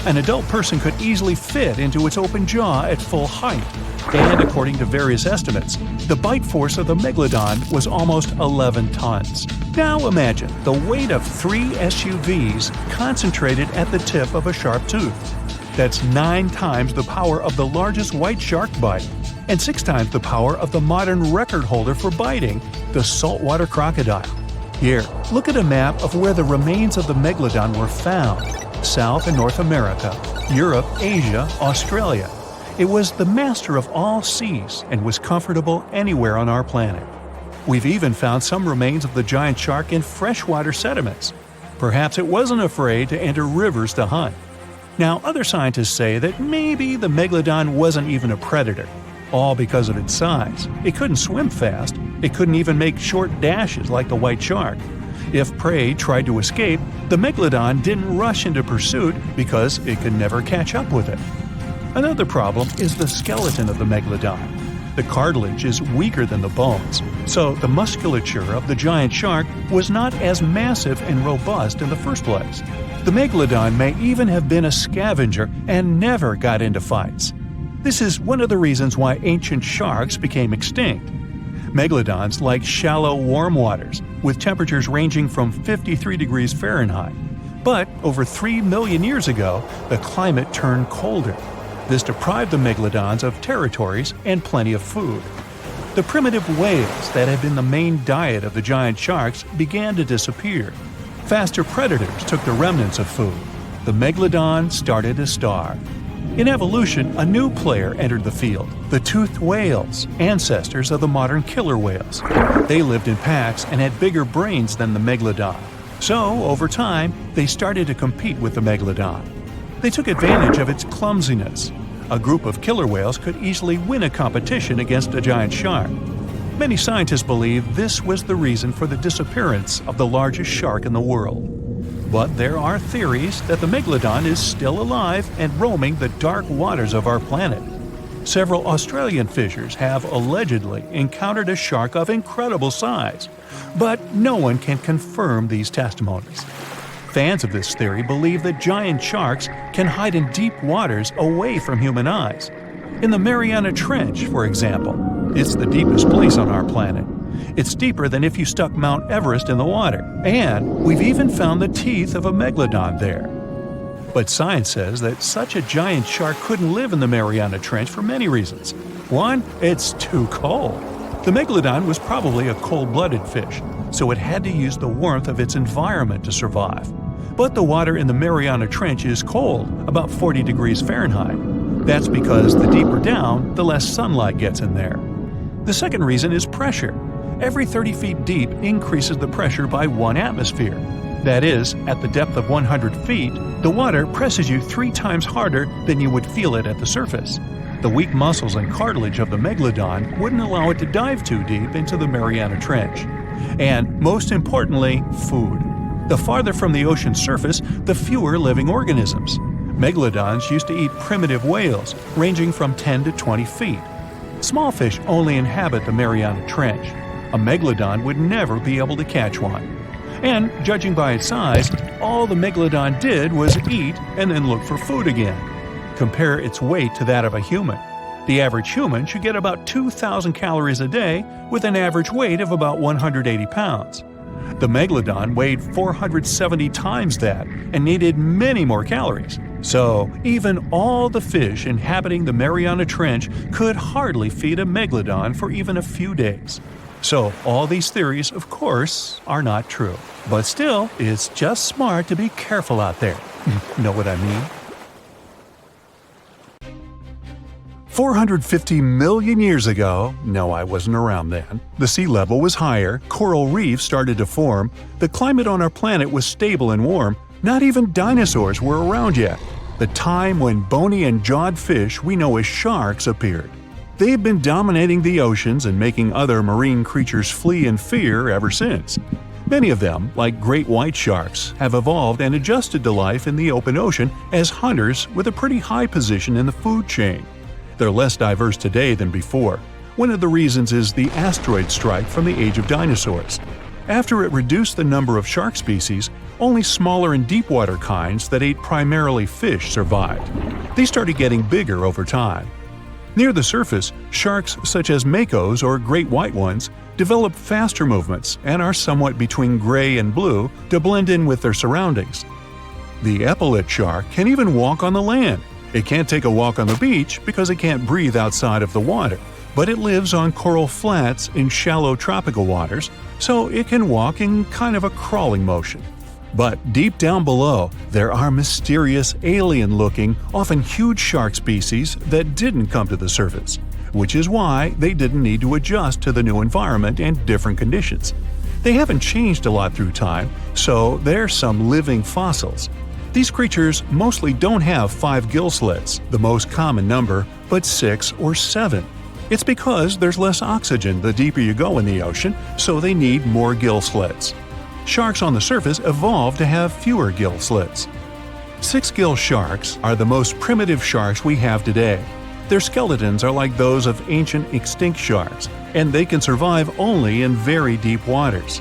An adult person could easily fit into its open jaw at full height, and according to various estimates, the bite force of the Megalodon was almost 11 tons. Now imagine the weight of 3 SUVs concentrated at the tip of a sharp tooth. That's 9 times the power of the largest white shark bite, and 6 times the power of the modern record holder for biting, the saltwater crocodile. Here, look at a map of where the remains of the Megalodon were found. South and North America, Europe, Asia, Australia. It was the master of all seas and was comfortable anywhere on our planet. We've even found some remains of the giant shark in freshwater sediments. Perhaps it wasn't afraid to enter rivers to hunt. Now, other scientists say that maybe the Megalodon wasn't even a predator, all because of its size. It couldn't swim fast. It couldn't even make short dashes like the white shark. If prey tried to escape, the Megalodon didn't rush into pursuit because it could never catch up with it. Another problem is the skeleton of the Megalodon. The cartilage is weaker than the bones, so the musculature of the giant shark was not as massive and robust in the first place. The Megalodon may even have been a scavenger and never got into fights. This is one of the reasons why ancient sharks became extinct. Megalodons like shallow, warm waters, with temperatures ranging from 53 degrees Fahrenheit. But over 3 million years ago, the climate turned colder. This deprived the Megalodons of territories and plenty of food. The primitive whales that had been the main diet of the giant sharks began to disappear. Faster predators took the remnants of food. The Megalodon started to starve. In evolution, a new player entered the field, the toothed whales, ancestors of the modern killer whales. They lived in packs and had bigger brains than the Megalodon. So, over time, they started to compete with the Megalodon. They took advantage of its clumsiness. A group of killer whales could easily win a competition against a giant shark. Many scientists believe this was the reason for the disappearance of the largest shark in the world. But there are theories that the Megalodon is still alive and roaming the dark waters of our planet. Several Australian fishers have allegedly encountered a shark of incredible size, but no one can confirm these testimonies. Fans of this theory believe that giant sharks can hide in deep waters away from human eyes. In the Mariana Trench, for example, it's the deepest place on our planet. It's deeper than if you stuck Mount Everest in the water, and we've even found the teeth of a Megalodon there. But science says that such a giant shark couldn't live in the Mariana Trench for many reasons. One, it's too cold. The Megalodon was probably a cold-blooded fish, so it had to use the warmth of its environment to survive. But the water in the Mariana Trench is cold, about 40 degrees Fahrenheit. That's because the deeper down, the less sunlight gets in there. The second reason is pressure. Every 30 feet deep increases the pressure by 1 atmosphere. That is, at the depth of 100 feet, the water presses you 3 times harder than you would feel it at the surface. The weak muscles and cartilage of the Megalodon wouldn't allow it to dive too deep into the Mariana Trench. And most importantly, food. The farther from the ocean's surface, the fewer living organisms. Megalodons used to eat primitive whales, ranging from 10 to 20 feet. Small fish only inhabit the Mariana Trench. A Megalodon would never be able to catch one. And, judging by its size, all the Megalodon did was eat and then look for food again. Compare its weight to that of a human. The average human should get about 2,000 calories a day with an average weight of about 180 pounds. The Megalodon weighed 470 times that and needed many more calories. So, even all the fish inhabiting the Mariana Trench could hardly feed a Megalodon for even a few days. So, all these theories, of course, are not true. But still, it's just smart to be careful out there. Know what I mean? 450 million years ago, no, I wasn't around then, the sea level was higher, coral reefs started to form, the climate on our planet was stable and warm, not even dinosaurs were around yet. The time when bony and jawed fish we know as sharks appeared. They've been dominating the oceans and making other marine creatures flee in fear ever since. Many of them, like great white sharks, have evolved and adjusted to life in the open ocean as hunters with a pretty high position in the food chain. They're less diverse today than before. One of the reasons is the asteroid strike from the age of dinosaurs. After it reduced the number of shark species, only smaller and deep-water kinds that ate primarily fish survived. They started getting bigger over time. Near the surface, sharks such as makos or great white ones develop faster movements and are somewhat between gray and blue to blend in with their surroundings. The epaulet shark can even walk on the land. It can't take a walk on the beach because it can't breathe outside of the water, but it lives on coral flats in shallow tropical waters, so it can walk in kind of a crawling motion. But deep down below, there are mysterious, alien-looking, often huge shark species that didn't come to the surface, which is why they didn't need to adjust to the new environment and different conditions. They haven't changed a lot through time, so they're some living fossils. These creatures mostly don't have 5 gill slits, the most common number, but 6 or 7. It's because there's less oxygen the deeper you go in the ocean, so they need more gill slits. Sharks on the surface evolved to have fewer gill slits. 6-gill sharks are the most primitive sharks we have today. Their skeletons are like those of ancient extinct sharks, and they can survive only in very deep waters.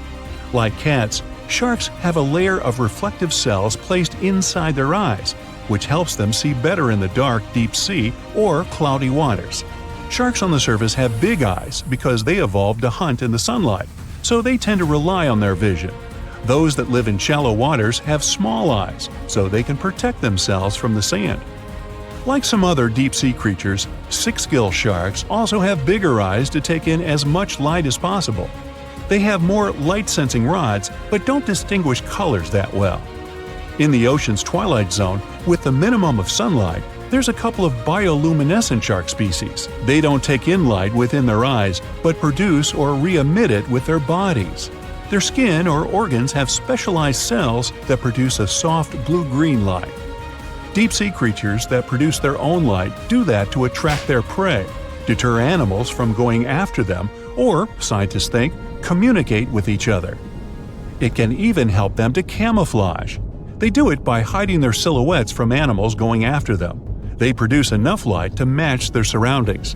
Like cats, sharks have a layer of reflective cells placed inside their eyes, which helps them see better in the dark deep sea or cloudy waters. Sharks on the surface have big eyes because they evolved to hunt in the sunlight, so they tend to rely on their vision. Those that live in shallow waters have small eyes, so they can protect themselves from the sand. Like some other deep-sea creatures, 6-gill sharks also have bigger eyes to take in as much light as possible. They have more light-sensing rods, but don't distinguish colors that well. In the ocean's twilight zone, with the minimum of sunlight, there's a couple of bioluminescent shark species. They don't take in light within their eyes, but produce or re-emit it with their bodies. Their skin or organs have specialized cells that produce a soft blue-green light. Deep-sea creatures that produce their own light do that to attract their prey, deter animals from going after them, or, scientists think, communicate with each other. It can even help them to camouflage. They do it by hiding their silhouettes from animals going after them. They produce enough light to match their surroundings.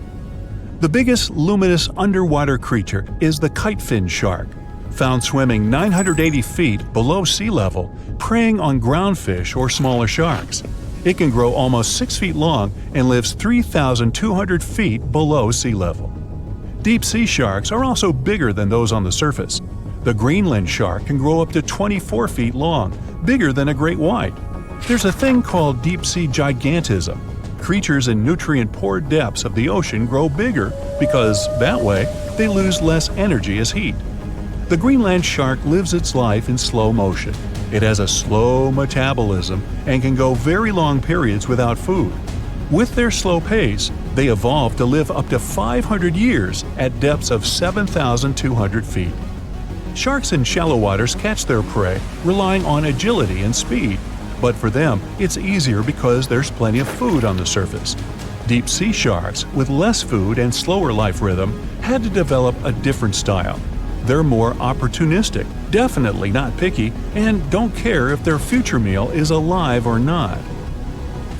The biggest luminous underwater creature is the kitefin shark, found swimming 980 feet below sea level, preying on groundfish or smaller sharks. It can grow almost 6 feet long and lives 3,200 feet below sea level. Deep-sea sharks are also bigger than those on the surface. The Greenland shark can grow up to 24 feet long, bigger than a great white. There's a thing called deep-sea gigantism. Creatures in nutrient-poor depths of the ocean grow bigger because, that way, they lose less energy as heat. The Greenland shark lives its life in slow motion. It has a slow metabolism and can go very long periods without food. With their slow pace, they evolved to live up to 500 years at depths of 7,200 feet. Sharks in shallow waters catch their prey relying on agility and speed, but for them, it's easier because there's plenty of food on the surface. Deep-sea sharks, with less food and slower life rhythm, had to develop a different style. They're more opportunistic, definitely not picky, and don't care if their future meal is alive or not.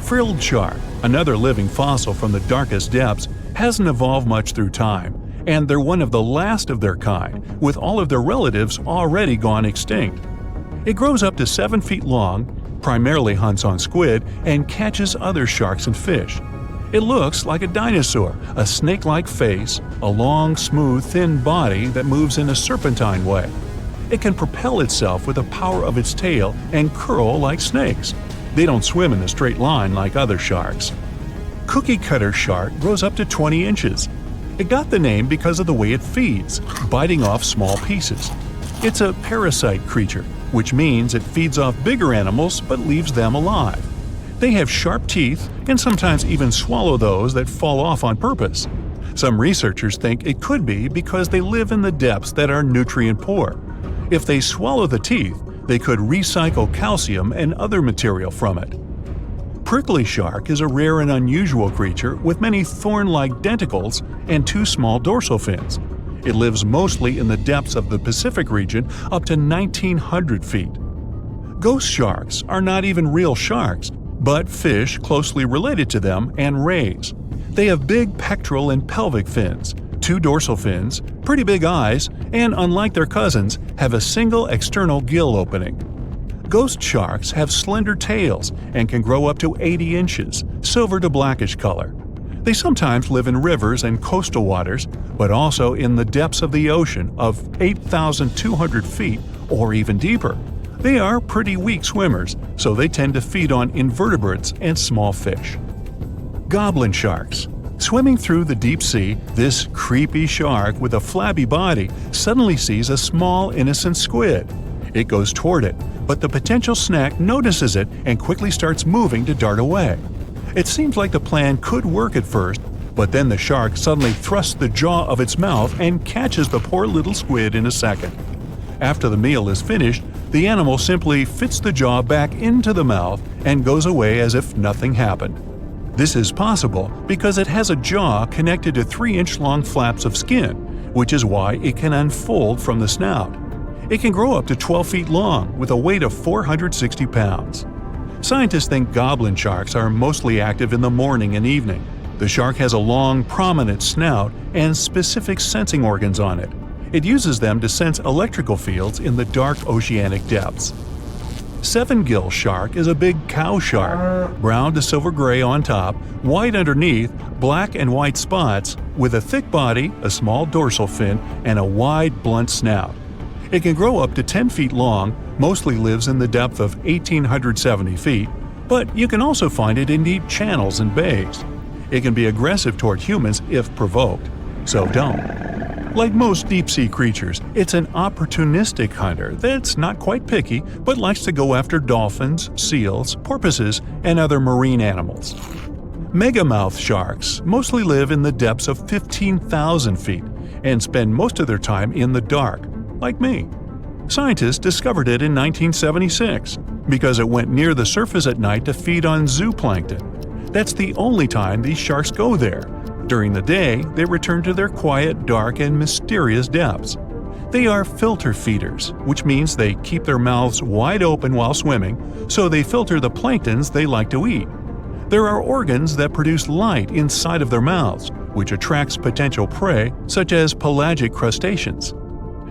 Frilled shark, another living fossil from the darkest depths, hasn't evolved much through time, and they're one of the last of their kind, with all of their relatives already gone extinct. It grows up to 7 feet long, primarily hunts on squid, and catches other sharks and fish. It looks like a dinosaur, a snake-like face, a long, smooth, thin body that moves in a serpentine way. It can propel itself with the power of its tail and curl like snakes. They don't swim in a straight line like other sharks. Cookie cutter shark grows up to 20 inches. It got the name because of the way it feeds, biting off small pieces. It's a parasite creature, which means it feeds off bigger animals but leaves them alive. They have sharp teeth and sometimes even swallow those that fall off on purpose. Some researchers think it could be because they live in the depths that are nutrient poor. If they swallow the teeth, they could recycle calcium and other material from it. prickly shark is a rare and unusual creature with many thorn-like denticles and 2 small dorsal fins. It lives mostly in the depths of the Pacific region up to 1,900 feet. Ghost sharks are not even real sharks, but fish closely related to them and rays. They have big pectoral and pelvic fins, 2 dorsal fins, pretty big eyes, and unlike their cousins, have a single external gill opening. Ghost sharks have slender tails and can grow up to 80 inches, silver to blackish color. They sometimes live in rivers and coastal waters, but also in the depths of the ocean of 8,200 feet or even deeper. They are pretty weak swimmers, so they tend to feed on invertebrates and small fish. Goblin sharks. Swimming through the deep sea, this creepy shark with a flabby body suddenly sees a small, innocent squid. It goes toward it, but the potential snack notices it and quickly starts moving to dart away. It seems like the plan could work at first, but then the shark suddenly thrusts the jaw of its mouth and catches the poor little squid in a second. After the meal is finished, the animal simply fits the jaw back into the mouth and goes away as if nothing happened. This is possible because it has a jaw connected to 3-inch-long flaps of skin, which is why it can unfold from the snout. It can grow up to 12 feet long with a weight of 460 pounds. Scientists think goblin sharks are mostly active in the morning and evening. The shark has a long, prominent snout and specific sensing organs on it. It uses them to sense electrical fields in the dark oceanic depths. Seven-gill shark is a big cow shark, brown to silver-gray on top, white underneath, black and white spots, with a thick body, a small dorsal fin, and a wide, blunt snout. It can grow up to 10 feet long, mostly lives in the depth of 1,870 feet, but you can also find it in deep channels and bays. It can be aggressive toward humans if provoked, so don't. Like most deep-sea creatures, it's an opportunistic hunter that's not quite picky but likes to go after dolphins, seals, porpoises, and other marine animals. Megamouth sharks mostly live in the depths of 15,000 feet and spend most of their time in the dark, like me. Scientists discovered it in 1976 because it went near the surface at night to feed on zooplankton. That's the only time these sharks go there. During the day, they return to their quiet, dark, and mysterious depths. They are filter feeders, which means they keep their mouths wide open while swimming, so they filter the planktons they like to eat. There are organs that produce light inside of their mouths, which attracts potential prey, such as pelagic crustaceans.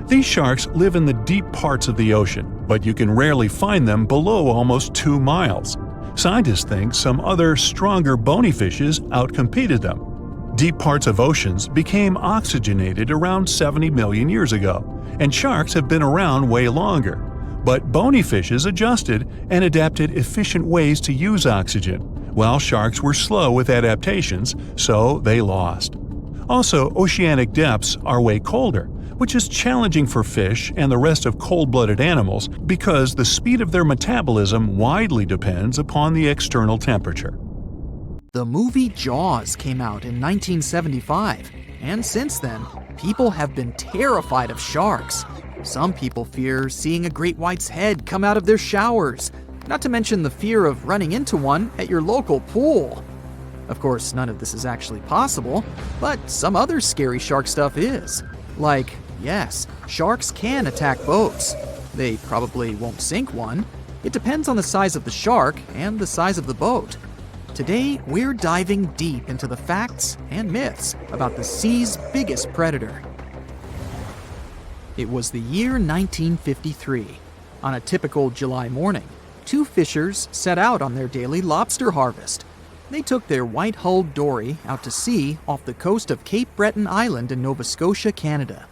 These sharks live in the deep parts of the ocean, but you can rarely find them below almost 2 miles. Scientists think some other, stronger bony fishes outcompeted them. Deep parts of oceans became oxygenated around 70 million years ago, and sharks have been around way longer. But bony fishes adjusted and adapted efficient ways to use oxygen, while sharks were slow with adaptations, so they lost. Also, oceanic depths are way colder, which is challenging for fish and the rest of cold-blooded animals because the speed of their metabolism widely depends upon the external temperature. The movie Jaws came out in 1975, and since then, people have been terrified of sharks. Some people fear seeing a great white's head come out of their showers, not to mention the fear of running into one at your local pool. Of course, none of this is actually possible, but some other scary shark stuff is. Like, yes, sharks can attack boats. They probably won't sink one. It depends on the size of the shark and the size of the boat. Today, we're diving deep into the facts and myths about the sea's biggest predator. It was the year 1953. On a typical July morning, 2 fishers set out on their daily lobster harvest. They took their white-hulled dory out to sea off the coast of Cape Breton Island in Nova Scotia, Canada.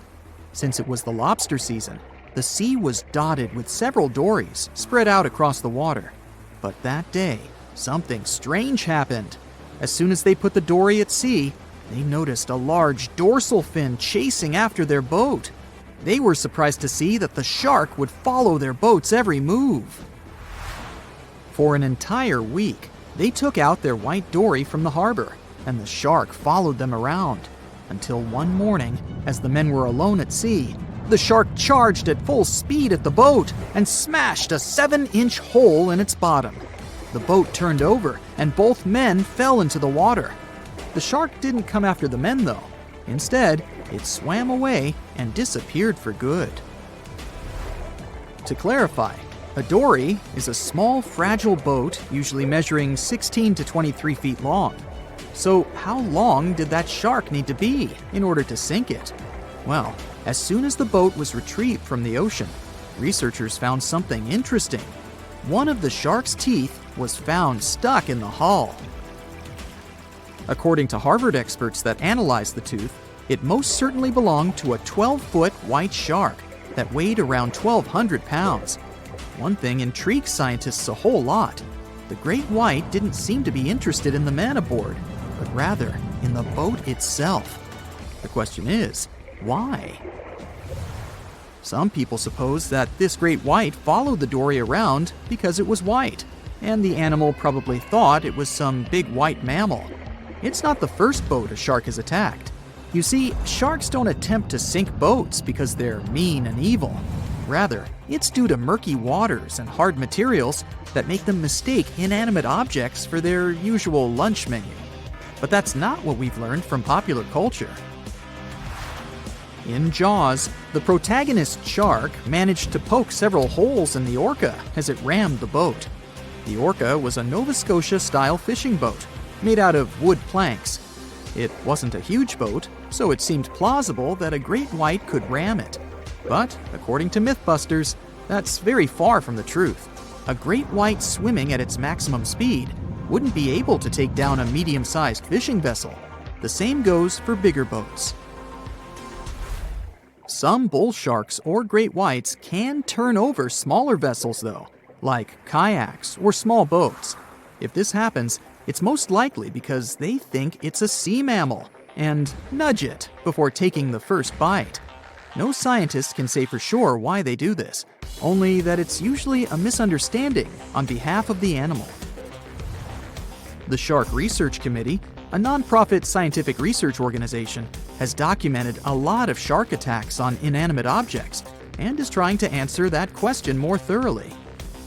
Since it was the lobster season, the sea was dotted with several dories spread out across the water. But that day, something strange happened. As soon as they put the dory at sea, they noticed a large dorsal fin chasing after their boat. They were surprised to see that the shark would follow their boat's every move. For an entire week, they took out their white dory from the harbor, and the shark followed them around. Until one morning, as the men were alone at sea, the shark charged at full speed at the boat and smashed a 7-inch hole in its bottom. The boat turned over, and both men fell into the water. The shark didn't come after the men, though. Instead, it swam away and disappeared for good. To clarify, a dory is a small, fragile boat usually measuring 16 to 23 feet long. So how long did that shark need to be in order to sink it? Well, as soon as the boat was retrieved from the ocean, researchers found something interesting. One of the shark's teeth was found stuck in the hull. According to Harvard experts that analyzed the tooth, it most certainly belonged to a 12-foot white shark that weighed around 1,200 pounds. One thing intrigues scientists a whole lot. The great white didn't seem to be interested in the man aboard, but rather in the boat itself. The question is, why? Some people suppose that this great white followed the dory around because it was white, and the animal probably thought it was some big white mammal. It's not the first boat a shark has attacked. You see, sharks don't attempt to sink boats because they're mean and evil. Rather, it's due to murky waters and hard materials that make them mistake inanimate objects for their usual lunch menu. But that's not what we've learned from popular culture. In Jaws, the protagonist shark managed to poke several holes in the orca as it rammed the boat. The orca was a Nova Scotia-style fishing boat made out of wood planks. It wasn't a huge boat, so it seemed plausible that a great white could ram it. But, according to Mythbusters, that's very far from the truth. A great white swimming at its maximum speed wouldn't be able to take down a medium-sized fishing vessel. The same goes for bigger boats. Some bull sharks or great whites can turn over smaller vessels, though, like kayaks or small boats. If this happens, it's most likely because they think it's a sea mammal and nudge it before taking the first bite. No scientist can say for sure why they do this, only that it's usually a misunderstanding on behalf of the animal. The Shark Research Committee, a nonprofit scientific research organization, has documented a lot of shark attacks on inanimate objects and is trying to answer that question more thoroughly.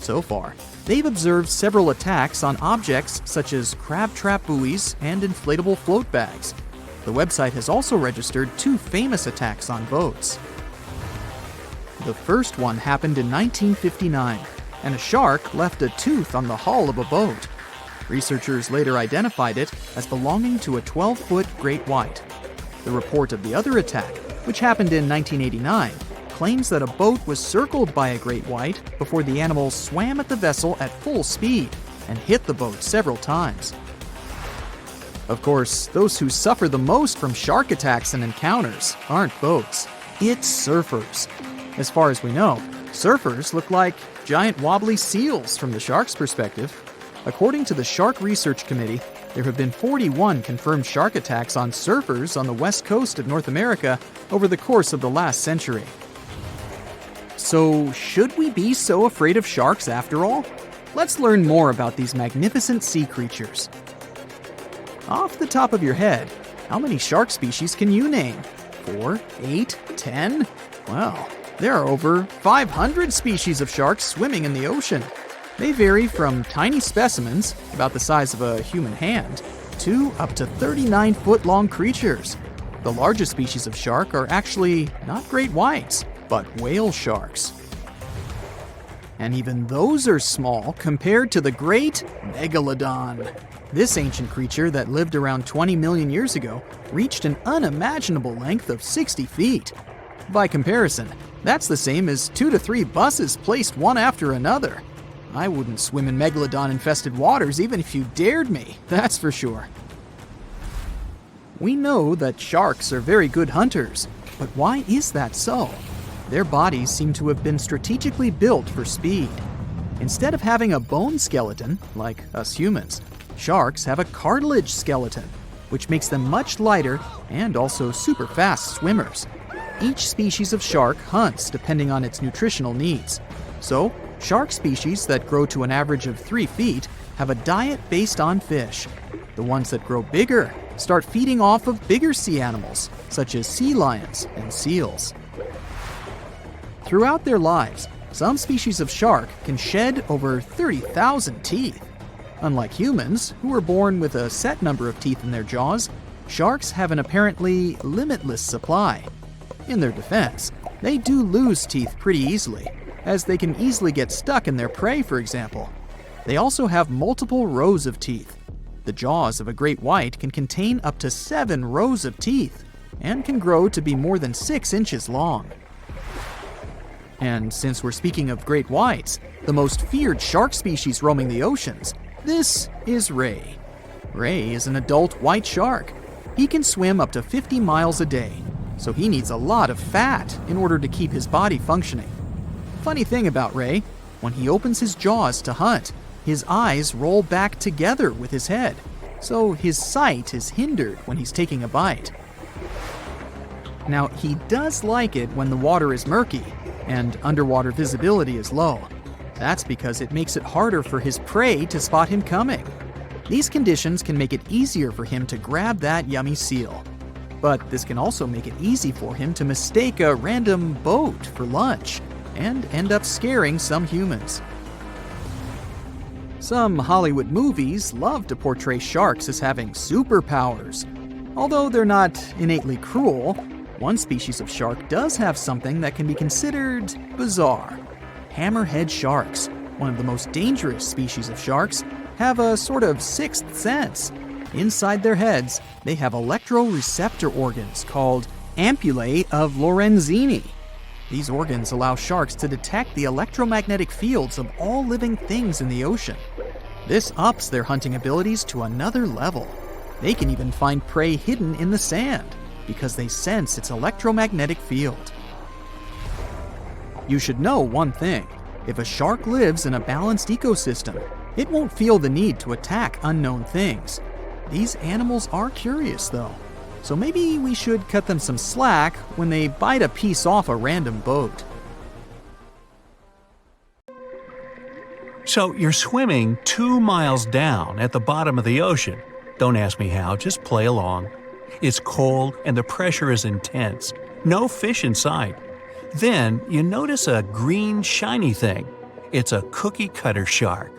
So far, they've observed several attacks on objects such as crab trap buoys and inflatable float bags. The website has also registered 2 famous attacks on boats. The first one happened in 1959, and a shark left a tooth on the hull of a boat. Researchers later identified it as belonging to a 12-foot great white. The report of the other attack, which happened in 1989, claims that a boat was circled by a great white before the animal swam at the vessel at full speed and hit the boat several times. Of course, those who suffer the most from shark attacks and encounters aren't boats. It's surfers. As far as we know, surfers look like giant wobbly seals from the shark's perspective. According to the Shark Research Committee, there have been 41 confirmed shark attacks on surfers on the west coast of North America over the course of the last century. So, should we be so afraid of sharks after all? Let's learn more about these magnificent sea creatures. Off the top of your head, how many shark species can you name? 4, 8, 10? Well, there are over 500 species of sharks swimming in the ocean. They vary from tiny specimens, about the size of a human hand, to up to 39-foot-long creatures. The largest species of shark are actually not great whites, but whale sharks. And even those are small compared to the great Megalodon. This ancient creature that lived around 20 million years ago reached an unimaginable length of 60 feet. By comparison, that's the same as 2 to 3 buses placed one after another. I wouldn't swim in Megalodon-infested waters even if you dared me, that's for sure. We know that sharks are very good hunters, but why is that so? Their bodies seem to have been strategically built for speed. Instead of having a bone skeleton, like us humans, sharks have a cartilage skeleton, which makes them much lighter and also super fast swimmers. Each species of shark hunts depending on its nutritional needs. So, shark species that grow to an average of 3 feet have a diet based on fish. The ones that grow bigger start feeding off of bigger sea animals, such as sea lions and seals. Throughout their lives, some species of shark can shed over 30,000 teeth. Unlike humans, who are born with a set number of teeth in their jaws, sharks have an apparently limitless supply. In their defense, they do lose teeth pretty easily, as they can easily get stuck in their prey, for example. They also have multiple rows of teeth. The jaws of a great white can contain up to 7 rows of teeth, and can grow to be more than 6 inches long. And since we're speaking of great whites, the most feared shark species roaming the oceans, this is Ray. Ray is an adult white shark. He can swim up to 50 miles a day, so he needs a lot of fat in order to keep his body functioning. Funny thing about Ray, when he opens his jaws to hunt, his eyes roll back together with his head, so his sight is hindered when he's taking a bite. Now, he does like it when the water is murky and underwater visibility is low. That's because it makes it harder for his prey to spot him coming. These conditions can make it easier for him to grab that yummy seal. But this can also make it easy for him to mistake a random boat for lunch and end up scaring some humans. Some Hollywood movies love to portray sharks as having superpowers. Although they're not innately cruel, one species of shark does have something that can be considered bizarre. Hammerhead sharks, one of the most dangerous species of sharks, have a sort of sixth sense. Inside their heads, they have electroreceptor organs called ampullae of Lorenzini. These organs allow sharks to detect the electromagnetic fields of all living things in the ocean. This ups their hunting abilities to another level. They can even find prey hidden in the sand because they sense its electromagnetic field. You should know one thing. If a shark lives in a balanced ecosystem, it won't feel the need to attack unknown things. These animals are curious, though, so maybe we should cut them some slack when they bite a piece off a random boat. So you're swimming 2 miles down at the bottom of the ocean. Don't ask me how, just play along. It's cold and the pressure is intense. No fish in sight. Then you notice a green shiny thing. It's a cookie cutter shark.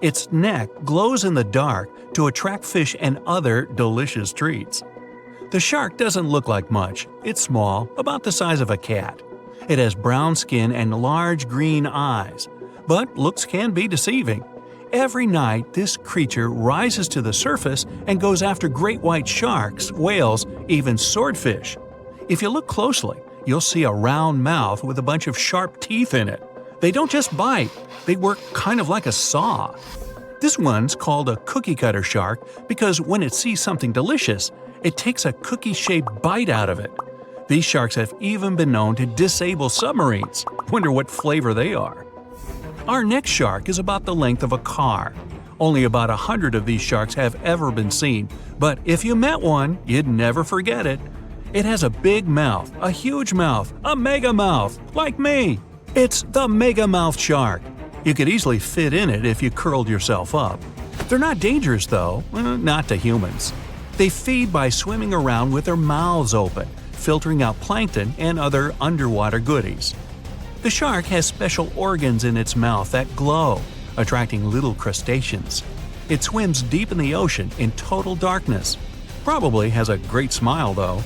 Its neck glows in the dark to attract fish and other delicious treats. The shark doesn't look like much. It's small, about the size of a cat. It has brown skin and large green eyes. But looks can be deceiving. Every night, this creature rises to the surface and goes after great white sharks, whales, even swordfish. If you look closely, you'll see a round mouth with a bunch of sharp teeth in it. They don't just bite, they work kind of like a saw. This one's called a cookie cutter shark because when it sees something delicious, it takes a cookie-shaped bite out of it. These sharks have even been known to disable submarines. Wonder what flavor they are. Our next shark is about the length of a car. Only about 100 of these sharks have ever been seen, but if you met one, you'd never forget it. It has a big mouth, a huge mouth, a mega mouth, like me. It's the mega mouth shark. You could easily fit in it if you curled yourself up. They're not dangerous though, not to humans. They feed by swimming around with their mouths open, filtering out plankton and other underwater goodies. The shark has special organs in its mouth that glow, attracting little crustaceans. It swims deep in the ocean in total darkness. Probably has a great smile though.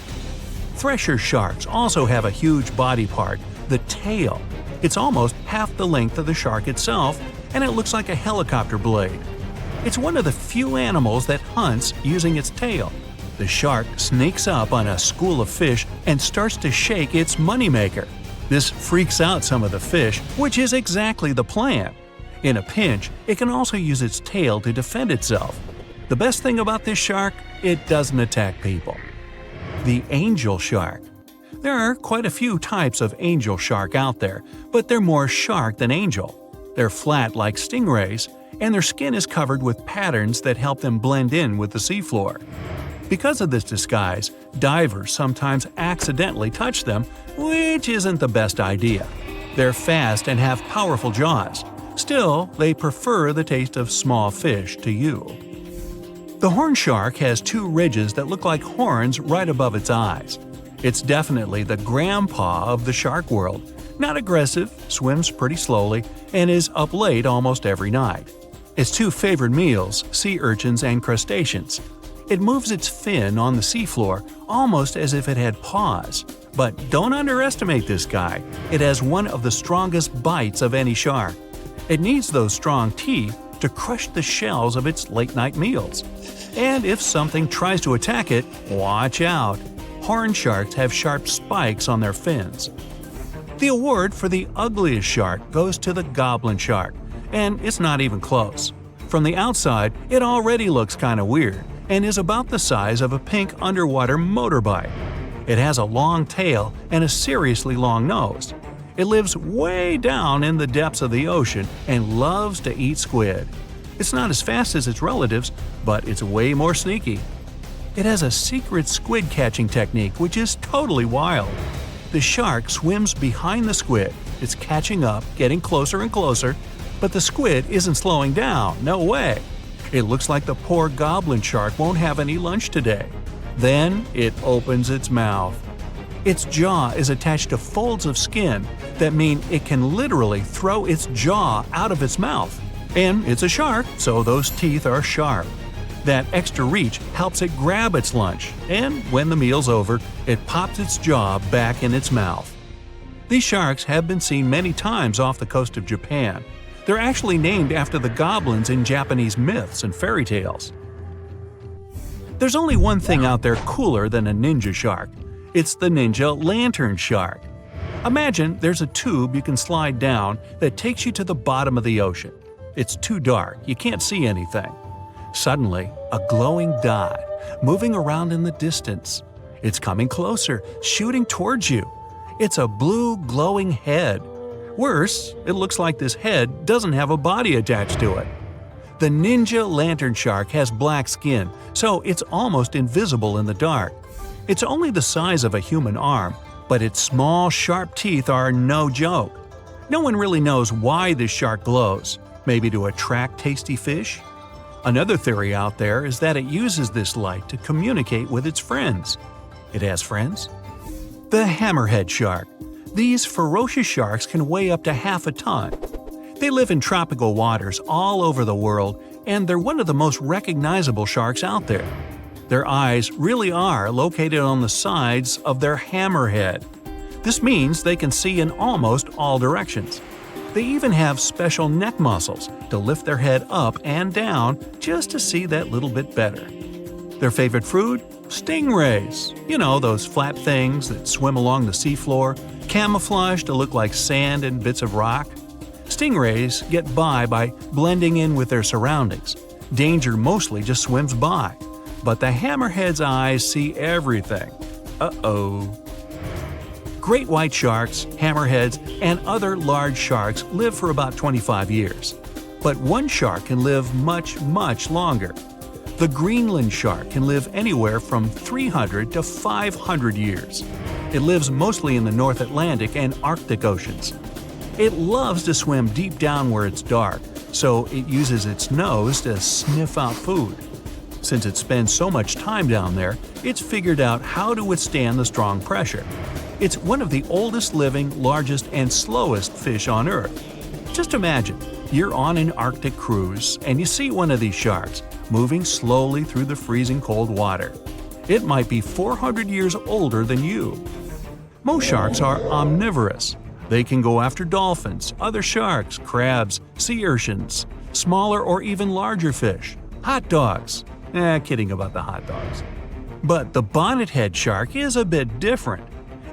Thresher sharks also have a huge body part, the tail. It's almost half the length of the shark itself, and it looks like a helicopter blade. It's one of the few animals that hunts using its tail. The shark sneaks up on a school of fish and starts to shake its moneymaker. This freaks out some of the fish, which is exactly the plan. In a pinch, it can also use its tail to defend itself. The best thing about this shark, it doesn't attack people. The angel shark. There are quite a few types of angel shark out there, but they're more shark than angel. They're flat like stingrays, and their skin is covered with patterns that help them blend in with the seafloor. Because of this disguise, divers sometimes accidentally touch them, which isn't the best idea. They're fast and have powerful jaws. Still, they prefer the taste of small fish to you. The horn shark has 2 ridges that look like horns right above its eyes. It's definitely the grandpa of the shark world. Not aggressive, swims pretty slowly, and is up late almost every night. Its two favorite meals, sea urchins and crustaceans. It moves its fin on the seafloor almost as if it had paws. But don't underestimate this guy. It has one of the strongest bites of any shark. It needs those strong teeth to crush the shells of its late-night meals. And if something tries to attack it, watch out. Horn sharks have sharp spikes on their fins. The award for the ugliest shark goes to the goblin shark, and it's not even close. From the outside, it already looks kinda weird and is about the size of a pink underwater motorbike. It has a long tail and a seriously long nose. It lives way down in the depths of the ocean and loves to eat squid. It's not as fast as its relatives, but it's way more sneaky. It has a secret squid catching technique which is totally wild. The shark swims behind the squid. It's catching up, getting closer and closer, but the squid isn't slowing down, no way. It looks like the poor goblin shark won't have any lunch today. Then it opens its mouth. Its jaw is attached to folds of skin that mean it can literally throw its jaw out of its mouth. And it's a shark, so those teeth are sharp. That extra reach helps it grab its lunch, and when the meal's over, it pops its jaw back in its mouth. These sharks have been seen many times off the coast of Japan. They're actually named after the goblins in Japanese myths and fairy tales. There's only one thing out there cooler than a ninja shark. It's the ninja lantern shark. Imagine there's a tube you can slide down that takes you to the bottom of the ocean. It's too dark, you can't see anything. Suddenly, a glowing dot, moving around in the distance. It's coming closer, shooting towards you. It's a blue glowing head. Worse, it looks like this head doesn't have a body attached to it. The ninja lantern shark has black skin, so it's almost invisible in the dark. It's only the size of a human arm, but its small, sharp teeth are no joke. No one really knows why this shark glows. Maybe to attract tasty fish? Another theory out there is that it uses this light to communicate with its friends. It has friends? The hammerhead shark. These ferocious sharks can weigh up to half a ton. They live in tropical waters all over the world, and they're one of the most recognizable sharks out there. Their eyes really are located on the sides of their hammerhead. This means they can see in almost all directions. They even have special neck muscles to lift their head up and down just to see that little bit better. Their favorite food? Stingrays. You know, those flat things that swim along the seafloor, camouflaged to look like sand and bits of rock. Stingrays get by blending in with their surroundings. Danger mostly just swims by. But the hammerhead's eyes see everything. Uh-oh. Great white sharks, hammerheads, and other large sharks live for about 25 years. But one shark can live much, much longer. The Greenland shark can live anywhere from 300 to 500 years. It lives mostly in the North Atlantic and Arctic oceans. It loves to swim deep down where it's dark, so it uses its nose to sniff out food. Since it spends so much time down there, it's figured out how to withstand the strong pressure. It's one of the oldest living, largest, and slowest fish on Earth. Just imagine, you're on an Arctic cruise and you see one of these sharks moving slowly through the freezing cold water. It might be 400 years older than you. Most sharks are omnivorous. They can go after dolphins, other sharks, crabs, sea urchins, smaller or even larger fish, hot dogs. Kidding about the hot dogs. But the bonnethead shark is a bit different.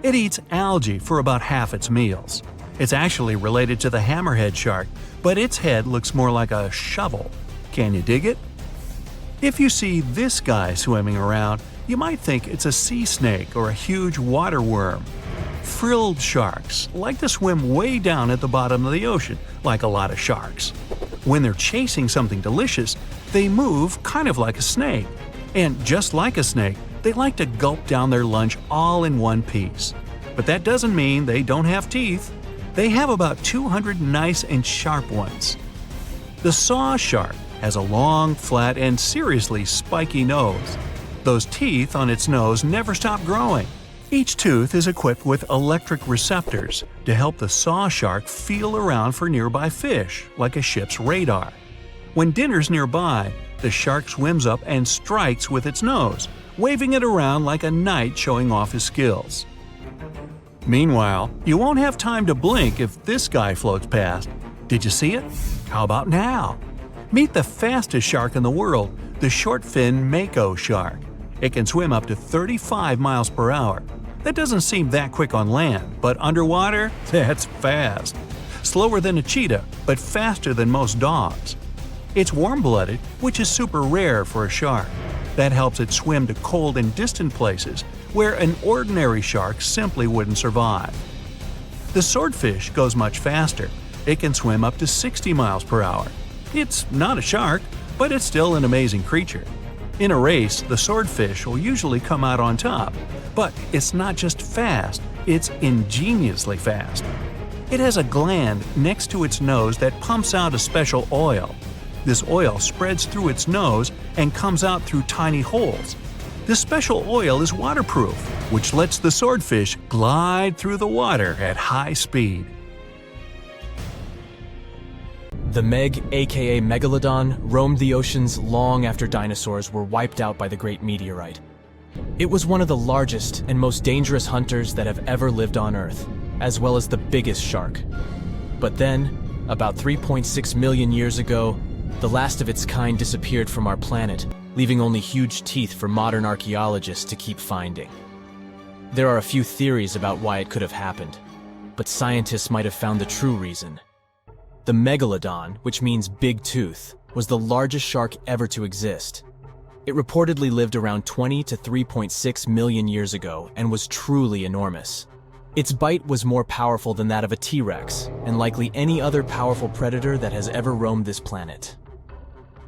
It eats algae for about half its meals. It's actually related to the hammerhead shark, but its head looks more like a shovel. Can you dig it? If you see this guy swimming around, you might think it's a sea snake or a huge water worm. Frilled sharks like to swim way down at the bottom of the ocean, like a lot of sharks. When they're chasing something delicious, they move kind of like a snake. And just like a snake, they like to gulp down their lunch all in one piece. But that doesn't mean they don't have teeth. They have about 200 nice and sharp ones. The saw shark has a long, flat, and seriously spiky nose. Those teeth on its nose never stop growing. Each tooth is equipped with electric receptors to help the saw shark feel around for nearby fish, like a ship's radar. When dinner's nearby, the shark swims up and strikes with its nose, waving it around like a knight showing off his skills. Meanwhile, you won't have time to blink if this guy floats past. Did you see it? How about now? Meet the fastest shark in the world, the short-fin mako shark. It can swim up to 35 miles per hour. That doesn't seem that quick on land, but underwater, that's fast. Slower than a cheetah, but faster than most dogs. It's warm-blooded, which is super rare for a shark. That helps it swim to cold and distant places where an ordinary shark simply wouldn't survive. The swordfish goes much faster. It can swim up to 60 miles per hour. It's not a shark, but it's still an amazing creature. In a race, the swordfish will usually come out on top, but it's not just fast, it's ingeniously fast. It has a gland next to its nose that pumps out a special oil. This oil spreads through its nose and comes out through tiny holes. This special oil is waterproof, which lets the swordfish glide through the water at high speed. The Meg, aka Megalodon, roamed the oceans long after dinosaurs were wiped out by the Great Meteorite. It was one of the largest and most dangerous hunters that have ever lived on Earth, as well as the biggest shark. But then, about 3.6 million years ago, the last of its kind disappeared from our planet, leaving only huge teeth for modern archaeologists to keep finding. There are a few theories about why it could have happened, but scientists might have found the true reason. The Megalodon, which means big tooth, was the largest shark ever to exist. It reportedly lived around 20 to 3.6 million years ago and was truly enormous. Its bite was more powerful than that of a T-Rex, and likely any other powerful predator that has ever roamed this planet.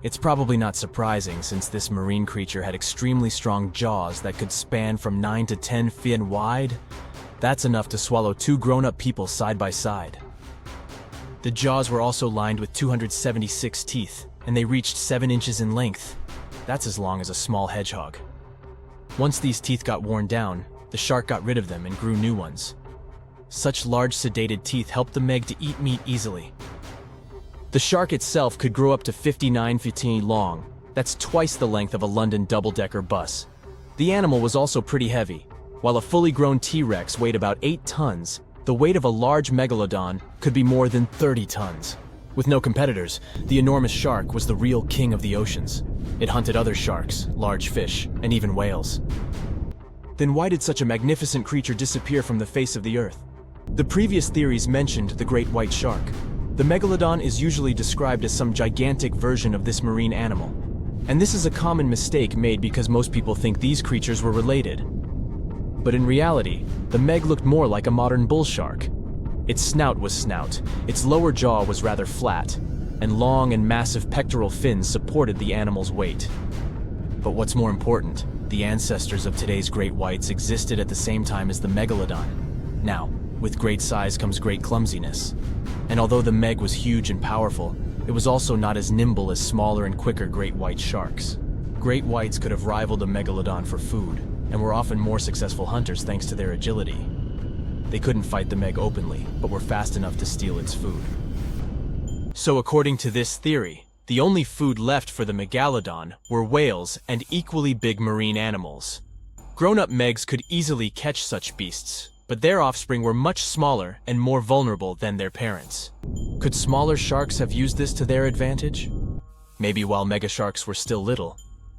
It's probably not surprising since this marine creature had extremely strong jaws that could span from 9 to 10 feet wide. That's enough to swallow 2 grown-up people side by side. The jaws were also lined with 276 teeth, and they reached 7 inches in length. That's as long as a small hedgehog. Once these teeth got worn down, the shark got rid of them and grew new ones. Such large sedated teeth helped the Meg to eat meat easily. The shark itself could grow up to 59 feet long. That's twice the length of a London double-decker bus. The animal was also pretty heavy. While a fully grown T-Rex weighed about 8 tons, the weight of a large Megalodon could be more than 30 tons. With no competitors, the enormous shark was the real king of the oceans. It hunted other sharks, large fish, and even whales. Then why did such a magnificent creature disappear from the face of the Earth? The previous theories mentioned the great white shark. The Megalodon is usually described as some gigantic version of this marine animal. And this is a common mistake made because most people think these creatures were related. But in reality, the Meg looked more like a modern bull shark. Its snout was snout, its lower jaw was rather flat, and long and massive pectoral fins supported the animal's weight. But what's more important, the ancestors of today's great whites existed at the same time as the Megalodon. Now, with great size comes great clumsiness. And although the Meg was huge and powerful, it was also not as nimble as smaller and quicker great white sharks. Great whites could have rivaled a Megalodon for food, and were often more successful hunters thanks to their agility. They couldn't fight the Meg openly, but were fast enough to steal its food. So according to this theory, the only food left for the Megalodon were whales and equally big marine animals. Grown-up Megs could easily catch such beasts, but their offspring were much smaller and more vulnerable than their parents. Could smaller sharks have used this to their advantage? Maybe while megasharks were still little,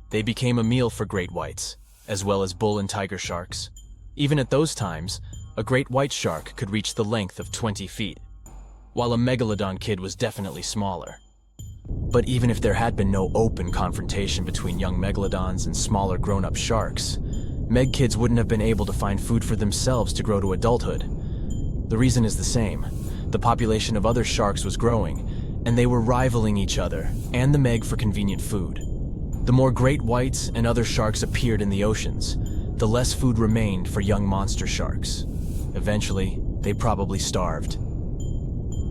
they became a meal for great whites, as well as bull and tiger sharks. Even at those times, a great white shark could reach the length of 20 feet, while a Megalodon kid was definitely smaller. But even if there had been no open confrontation between young Megalodons and smaller grown-up sharks, Meg kids wouldn't have been able to find food for themselves to grow to adulthood. The reason is the same. The population of other sharks was growing, and they were rivaling each other and the Meg for convenient food. The more great whites and other sharks appeared in the oceans, the less food remained for young monster sharks. Eventually, they probably starved.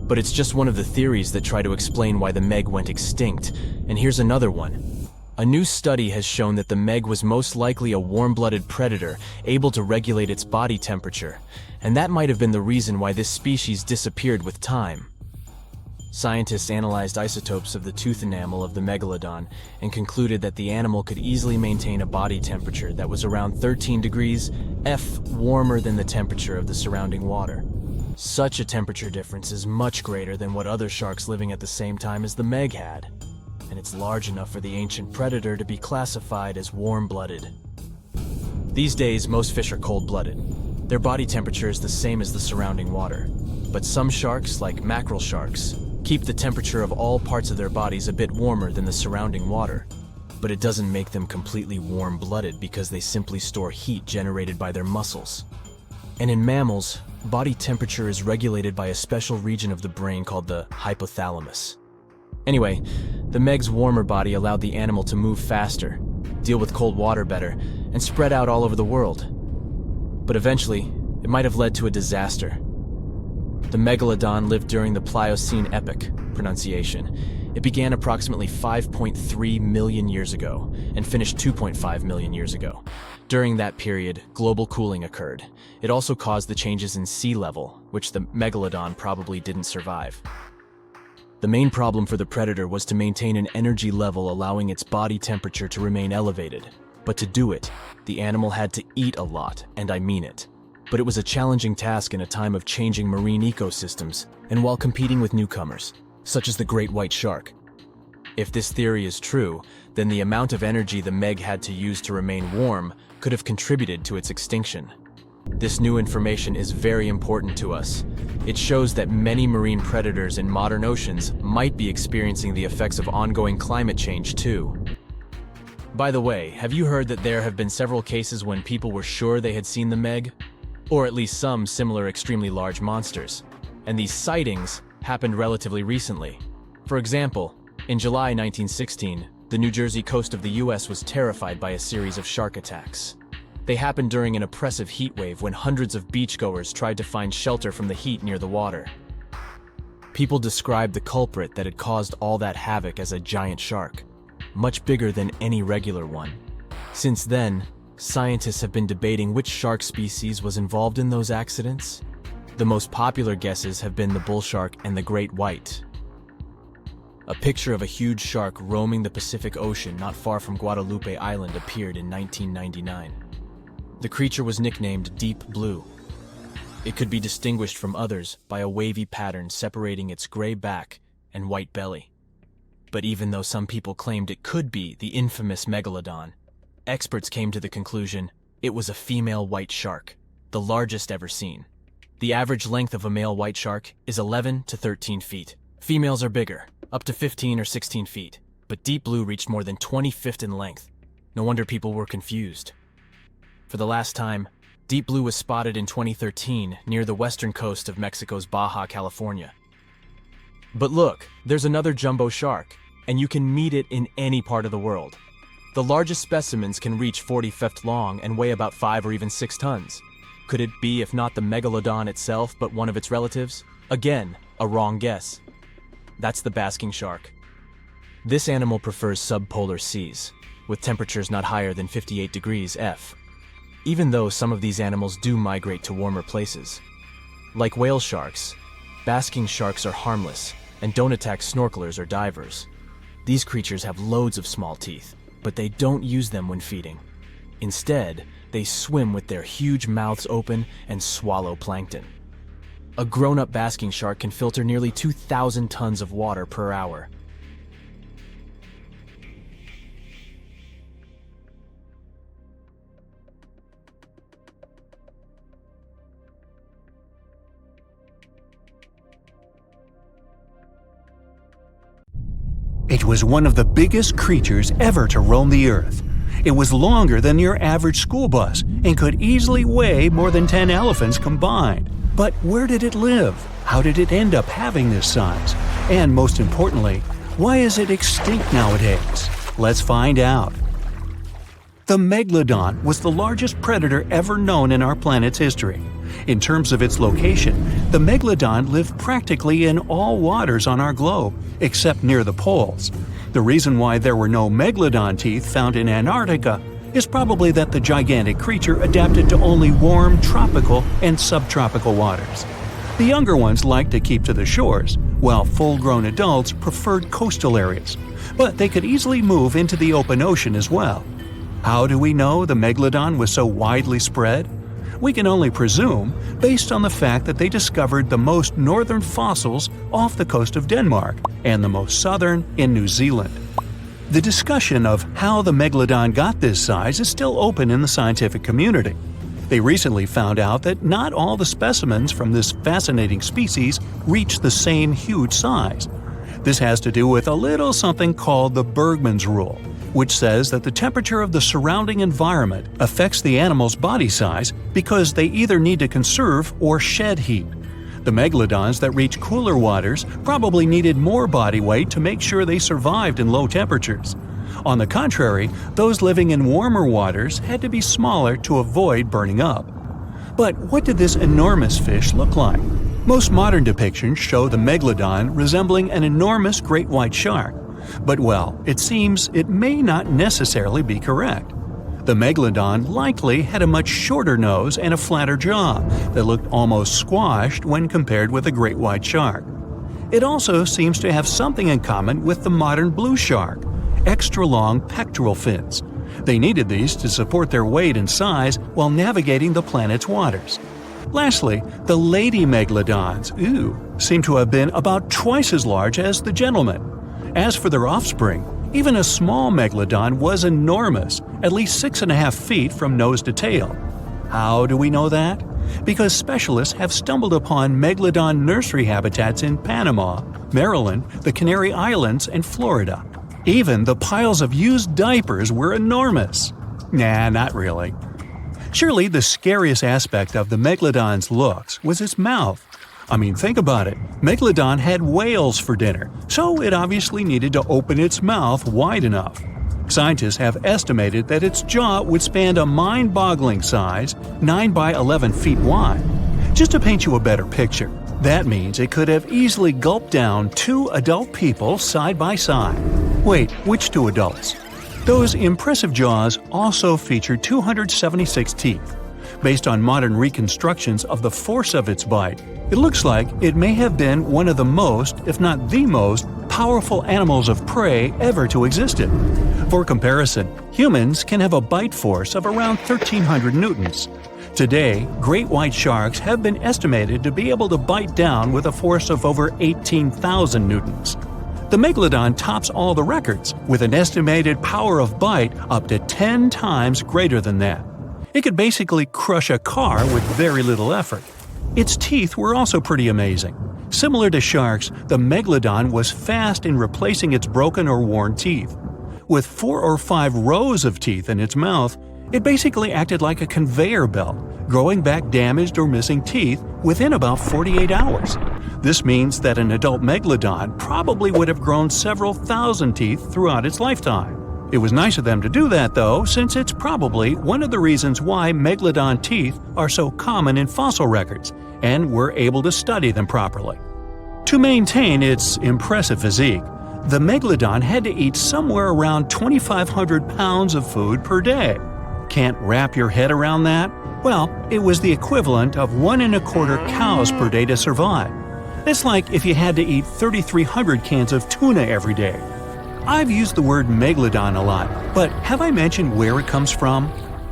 But it's just one of the theories that try to explain why the Meg went extinct, and here's another one. A new study has shown that the Meg was most likely a warm-blooded predator able to regulate its body temperature, and that might have been the reason why this species disappeared with time. Scientists analyzed isotopes of the tooth enamel of the Megalodon and concluded that the animal could easily maintain a body temperature that was around 13 degrees F warmer than the temperature of the surrounding water. Such a temperature difference is much greater than what other sharks living at the same time as the Meg had, and it's large enough for the ancient predator to be classified as warm-blooded. These days, most fish are cold-blooded. Their body temperature is the same as the surrounding water, but some sharks, like mackerel sharks, keep the temperature of all parts of their bodies a bit warmer than the surrounding water. But it doesn't make them completely warm-blooded because they simply store heat generated by their muscles. And in mammals, body temperature is regulated by a special region of the brain called the hypothalamus. Anyway, the Meg's warmer body allowed the animal to move faster, deal with cold water better, and spread out all over the world. But eventually, it might have led to a disaster. The Megalodon lived during the Pliocene epoch, pronunciation. It began approximately 5.3 million years ago and finished 2.5 million years ago. During that period, global cooling occurred. It also caused the changes in sea level, which the Megalodon probably didn't survive. The main problem for the predator was to maintain an energy level allowing its body temperature to remain elevated. But to do it, the animal had to eat a lot, and I mean it. But it was a challenging task in a time of changing marine ecosystems and while competing with newcomers, such as the great white shark. If this theory is true, then the amount of energy the Meg had to use to remain warm could have contributed to its extinction. This new information is very important to us. It shows that many marine predators in modern oceans might be experiencing the effects of ongoing climate change too. By the way, have you heard that there have been several cases when people were sure they had seen the Meg? Or at least some similar extremely large monsters. And these sightings happened relatively recently. For example, in July 1916, the New Jersey coast of the US was terrified by a series of shark attacks. They happened during an oppressive heat wave when hundreds of beachgoers tried to find shelter from the heat near the water. People described the culprit that had caused all that havoc as a giant shark, much bigger than any regular one. Since then, scientists have been debating which shark species was involved in those accidents. The most popular guesses have been the bull shark and the great white. A picture of a huge shark roaming the Pacific Ocean not far from Guadalupe Island appeared in 1999. The creature was nicknamed Deep Blue. It could be distinguished from others by a wavy pattern separating its gray back and white belly. But even though some people claimed it could be the infamous Megalodon, experts came to the conclusion it was a female white shark, the largest ever seen. The average length of a male white shark is 11 to 13 feet. Females are bigger, up to 15 or 16 feet, but Deep Blue reached more than 25 in length. No wonder people were confused. For the last time, Deep Blue was spotted in 2013 near the western coast of Mexico's Baja California. But look, there's another jumbo shark, and you can meet it in any part of the world. The largest specimens can reach 40 feet long and weigh about 5 or even 6 tons. Could it be, if not the Megalodon itself, but one of its relatives? Again, a wrong guess. That's the basking shark. This animal prefers subpolar seas, with temperatures not higher than 58 degrees F, even though some of these animals do migrate to warmer places. Like whale sharks, basking sharks are harmless and don't attack snorkelers or divers. These creatures have loads of small teeth, but they don't use them when feeding. Instead, they swim with their huge mouths open and swallow plankton. A grown-up basking shark can filter nearly 2,000 tons of water per hour. It was one of the biggest creatures ever to roam the Earth. It was longer than your average school bus and could easily weigh more than 10 elephants combined. But where did it live? How did it end up having this size? And most importantly, why is it extinct nowadays? Let's find out. The Megalodon was the largest predator ever known in our planet's history. In terms of its location, the Megalodon lived practically in all waters on our globe, except near the poles. The reason why there were no Megalodon teeth found in Antarctica is probably that the gigantic creature adapted to only warm tropical and subtropical waters. The younger ones liked to keep to the shores, while full-grown adults preferred coastal areas, but they could easily move into the open ocean as well. How do we know the Megalodon was so widely spread? We can only presume, based on the fact that they discovered the most northern fossils off the coast of Denmark and the most southern in New Zealand. The discussion of how the Megalodon got this size is still open in the scientific community. They recently found out that not all the specimens from this fascinating species reach the same huge size. This has to do with a little something called the Bergmann's rule, which says that the temperature of the surrounding environment affects the animal's body size because they either need to conserve or shed heat. The megalodons that reach cooler waters probably needed more body weight to make sure they survived in low temperatures. On the contrary, those living in warmer waters had to be smaller to avoid burning up. But what did this enormous fish look like? Most modern depictions show the megalodon resembling an enormous great white shark. But well, it seems it may not necessarily be correct. The megalodon likely had a much shorter nose and a flatter jaw that looked almost squashed when compared with a great white shark. It also seems to have something in common with the modern blue shark: extra-long pectoral fins. They needed these to support their weight and size while navigating the planet's waters. Lastly, the lady megalodons, seem to have been about twice as large as the gentlemen. As for their offspring, even a small megalodon was enormous, at least 6.5 feet from nose to tail. How do we know that? Because specialists have stumbled upon megalodon nursery habitats in Panama, Maryland, the Canary Islands, and Florida. Even the piles of used diapers were enormous. Nah, not really. Surely the scariest aspect of the megalodon's looks was its mouth. I mean, think about it. Megalodon had whales for dinner, so it obviously needed to open its mouth wide enough. Scientists have estimated that its jaw would span a mind-boggling size, 9 by 11 feet wide. Just to paint you a better picture, that means it could have easily gulped down 2 adult people side by side. Wait, which 2 adults? Those impressive jaws also feature 276 teeth. Based on modern reconstructions of the force of its bite, it looks like it may have been one of the most, if not the most, powerful animals of prey ever to exist. For comparison, humans can have a bite force of around 1,300 newtons. Today, great white sharks have been estimated to be able to bite down with a force of over 18,000 newtons. The megalodon tops all the records, with an estimated power of bite up to 10 times greater than that. It could basically crush a car with very little effort. Its teeth were also pretty amazing. Similar to sharks, the megalodon was fast in replacing its broken or worn teeth. With 4 or 5 rows of teeth in its mouth, it basically acted like a conveyor belt, growing back damaged or missing teeth within about 48 hours. This means that an adult megalodon probably would have grown several thousand teeth throughout its lifetime. It was nice of them to do that, though, since it's probably one of the reasons why megalodon teeth are so common in fossil records, and we're able to study them properly. To maintain its impressive physique, the megalodon had to eat somewhere around 2,500 pounds of food per day. Can't wrap your head around that? Well, it was the equivalent of 1.25 cows per day to survive. It's like if you had to eat 3,300 cans of tuna every day. I've used the word megalodon a lot, but have I mentioned where it comes from?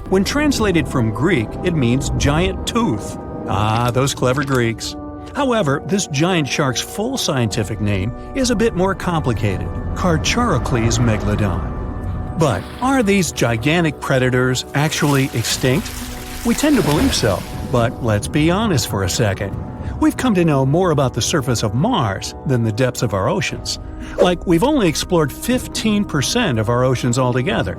When translated from Greek, it means giant tooth. Ah, those clever Greeks. However, this giant shark's full scientific name is a bit more complicated: Heracleion megalodon. But are these gigantic predators actually extinct? We tend to believe so, but let's be honest for a second. We've come to know more about the surface of Mars than the depths of our oceans. Like, we've only explored 15% of our oceans altogether.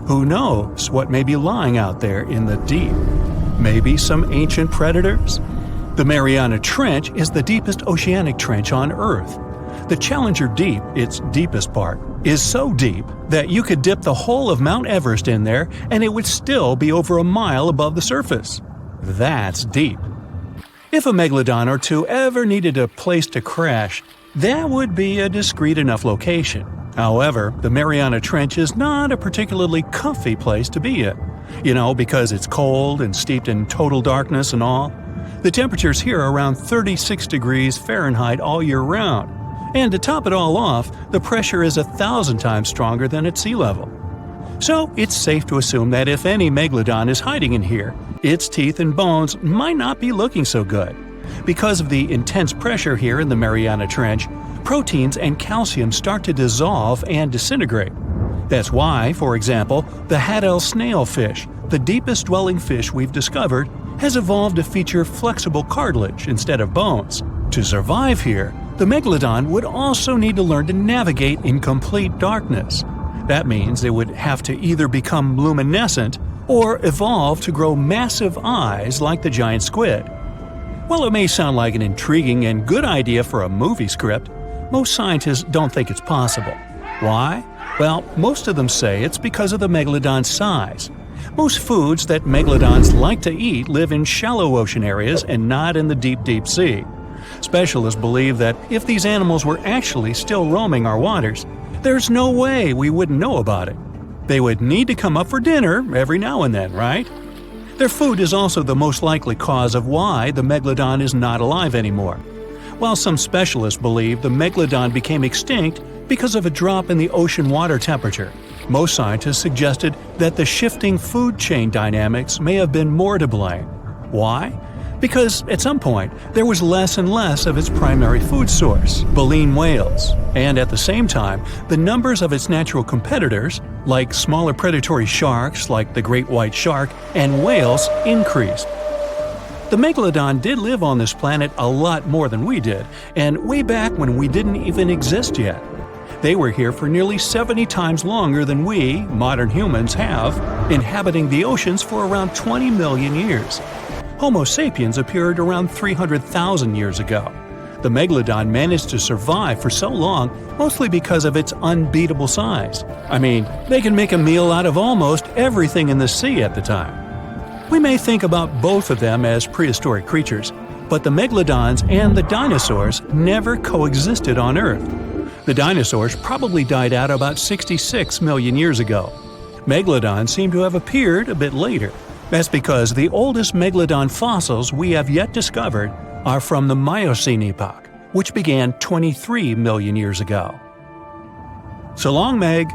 Who knows what may be lying out there in the deep? Maybe some ancient predators? The Mariana Trench is the deepest oceanic trench on Earth. The Challenger Deep, its deepest part, is so deep that you could dip the whole of Mount Everest in there and it would still be over a mile above the surface. That's deep. If a megalodon or two ever needed a place to crash, that would be a discreet enough location. However, the Mariana Trench is not a particularly comfy place to be in. Because it's cold and steeped in total darkness and all. The temperatures here are around 36 degrees Fahrenheit all year round. And to top it all off, the pressure is 1,000 times stronger than at sea level. So it's safe to assume that if any megalodon is hiding in here, its teeth and bones might not be looking so good. Because of the intense pressure here in the Mariana Trench, proteins and calcium start to dissolve and disintegrate. That's why, for example, the Haddell snailfish, the deepest dwelling fish we've discovered, has evolved to feature flexible cartilage instead of bones. To survive here, the megalodon would also need to learn to navigate in complete darkness. That means they would have to either become luminescent or evolve to grow massive eyes like the giant squid. While it may sound like an intriguing and good idea for a movie script, most scientists don't think it's possible. Why? Well, most of them say it's because of the megalodon's size. Most foods that megalodons like to eat live in shallow ocean areas and not in the deep sea. Specialists believe that if these animals were actually still roaming our waters, there's no way we wouldn't know about it. They would need to come up for dinner every now and then, right? Their food is also the most likely cause of why the megalodon is not alive anymore. While some specialists believe the megalodon became extinct because of a drop in the ocean water temperature, most scientists suggested that the shifting food chain dynamics may have been more to blame. Why? Because at some point, there was less and less of its primary food source, baleen whales, and at the same time, the numbers of its natural competitors, like smaller predatory sharks like the great white shark and whales, increased. The megalodon did live on this planet a lot more than we did, and way back when we didn't even exist yet. They were here for nearly 70 times longer than we, modern humans, have, inhabiting the oceans for around 20 million years. Homo sapiens appeared around 300,000 years ago. The megalodon managed to survive for so long mostly because of its unbeatable size. I mean, they can make a meal out of almost everything in the sea at the time. We may think about both of them as prehistoric creatures, but the megalodons and the dinosaurs never coexisted on Earth. The dinosaurs probably died out about 66 million years ago. Megalodons seem to have appeared a bit later. That's because the oldest megalodon fossils we have yet discovered are from the Miocene epoch, which began 23 million years ago. So long, Meg!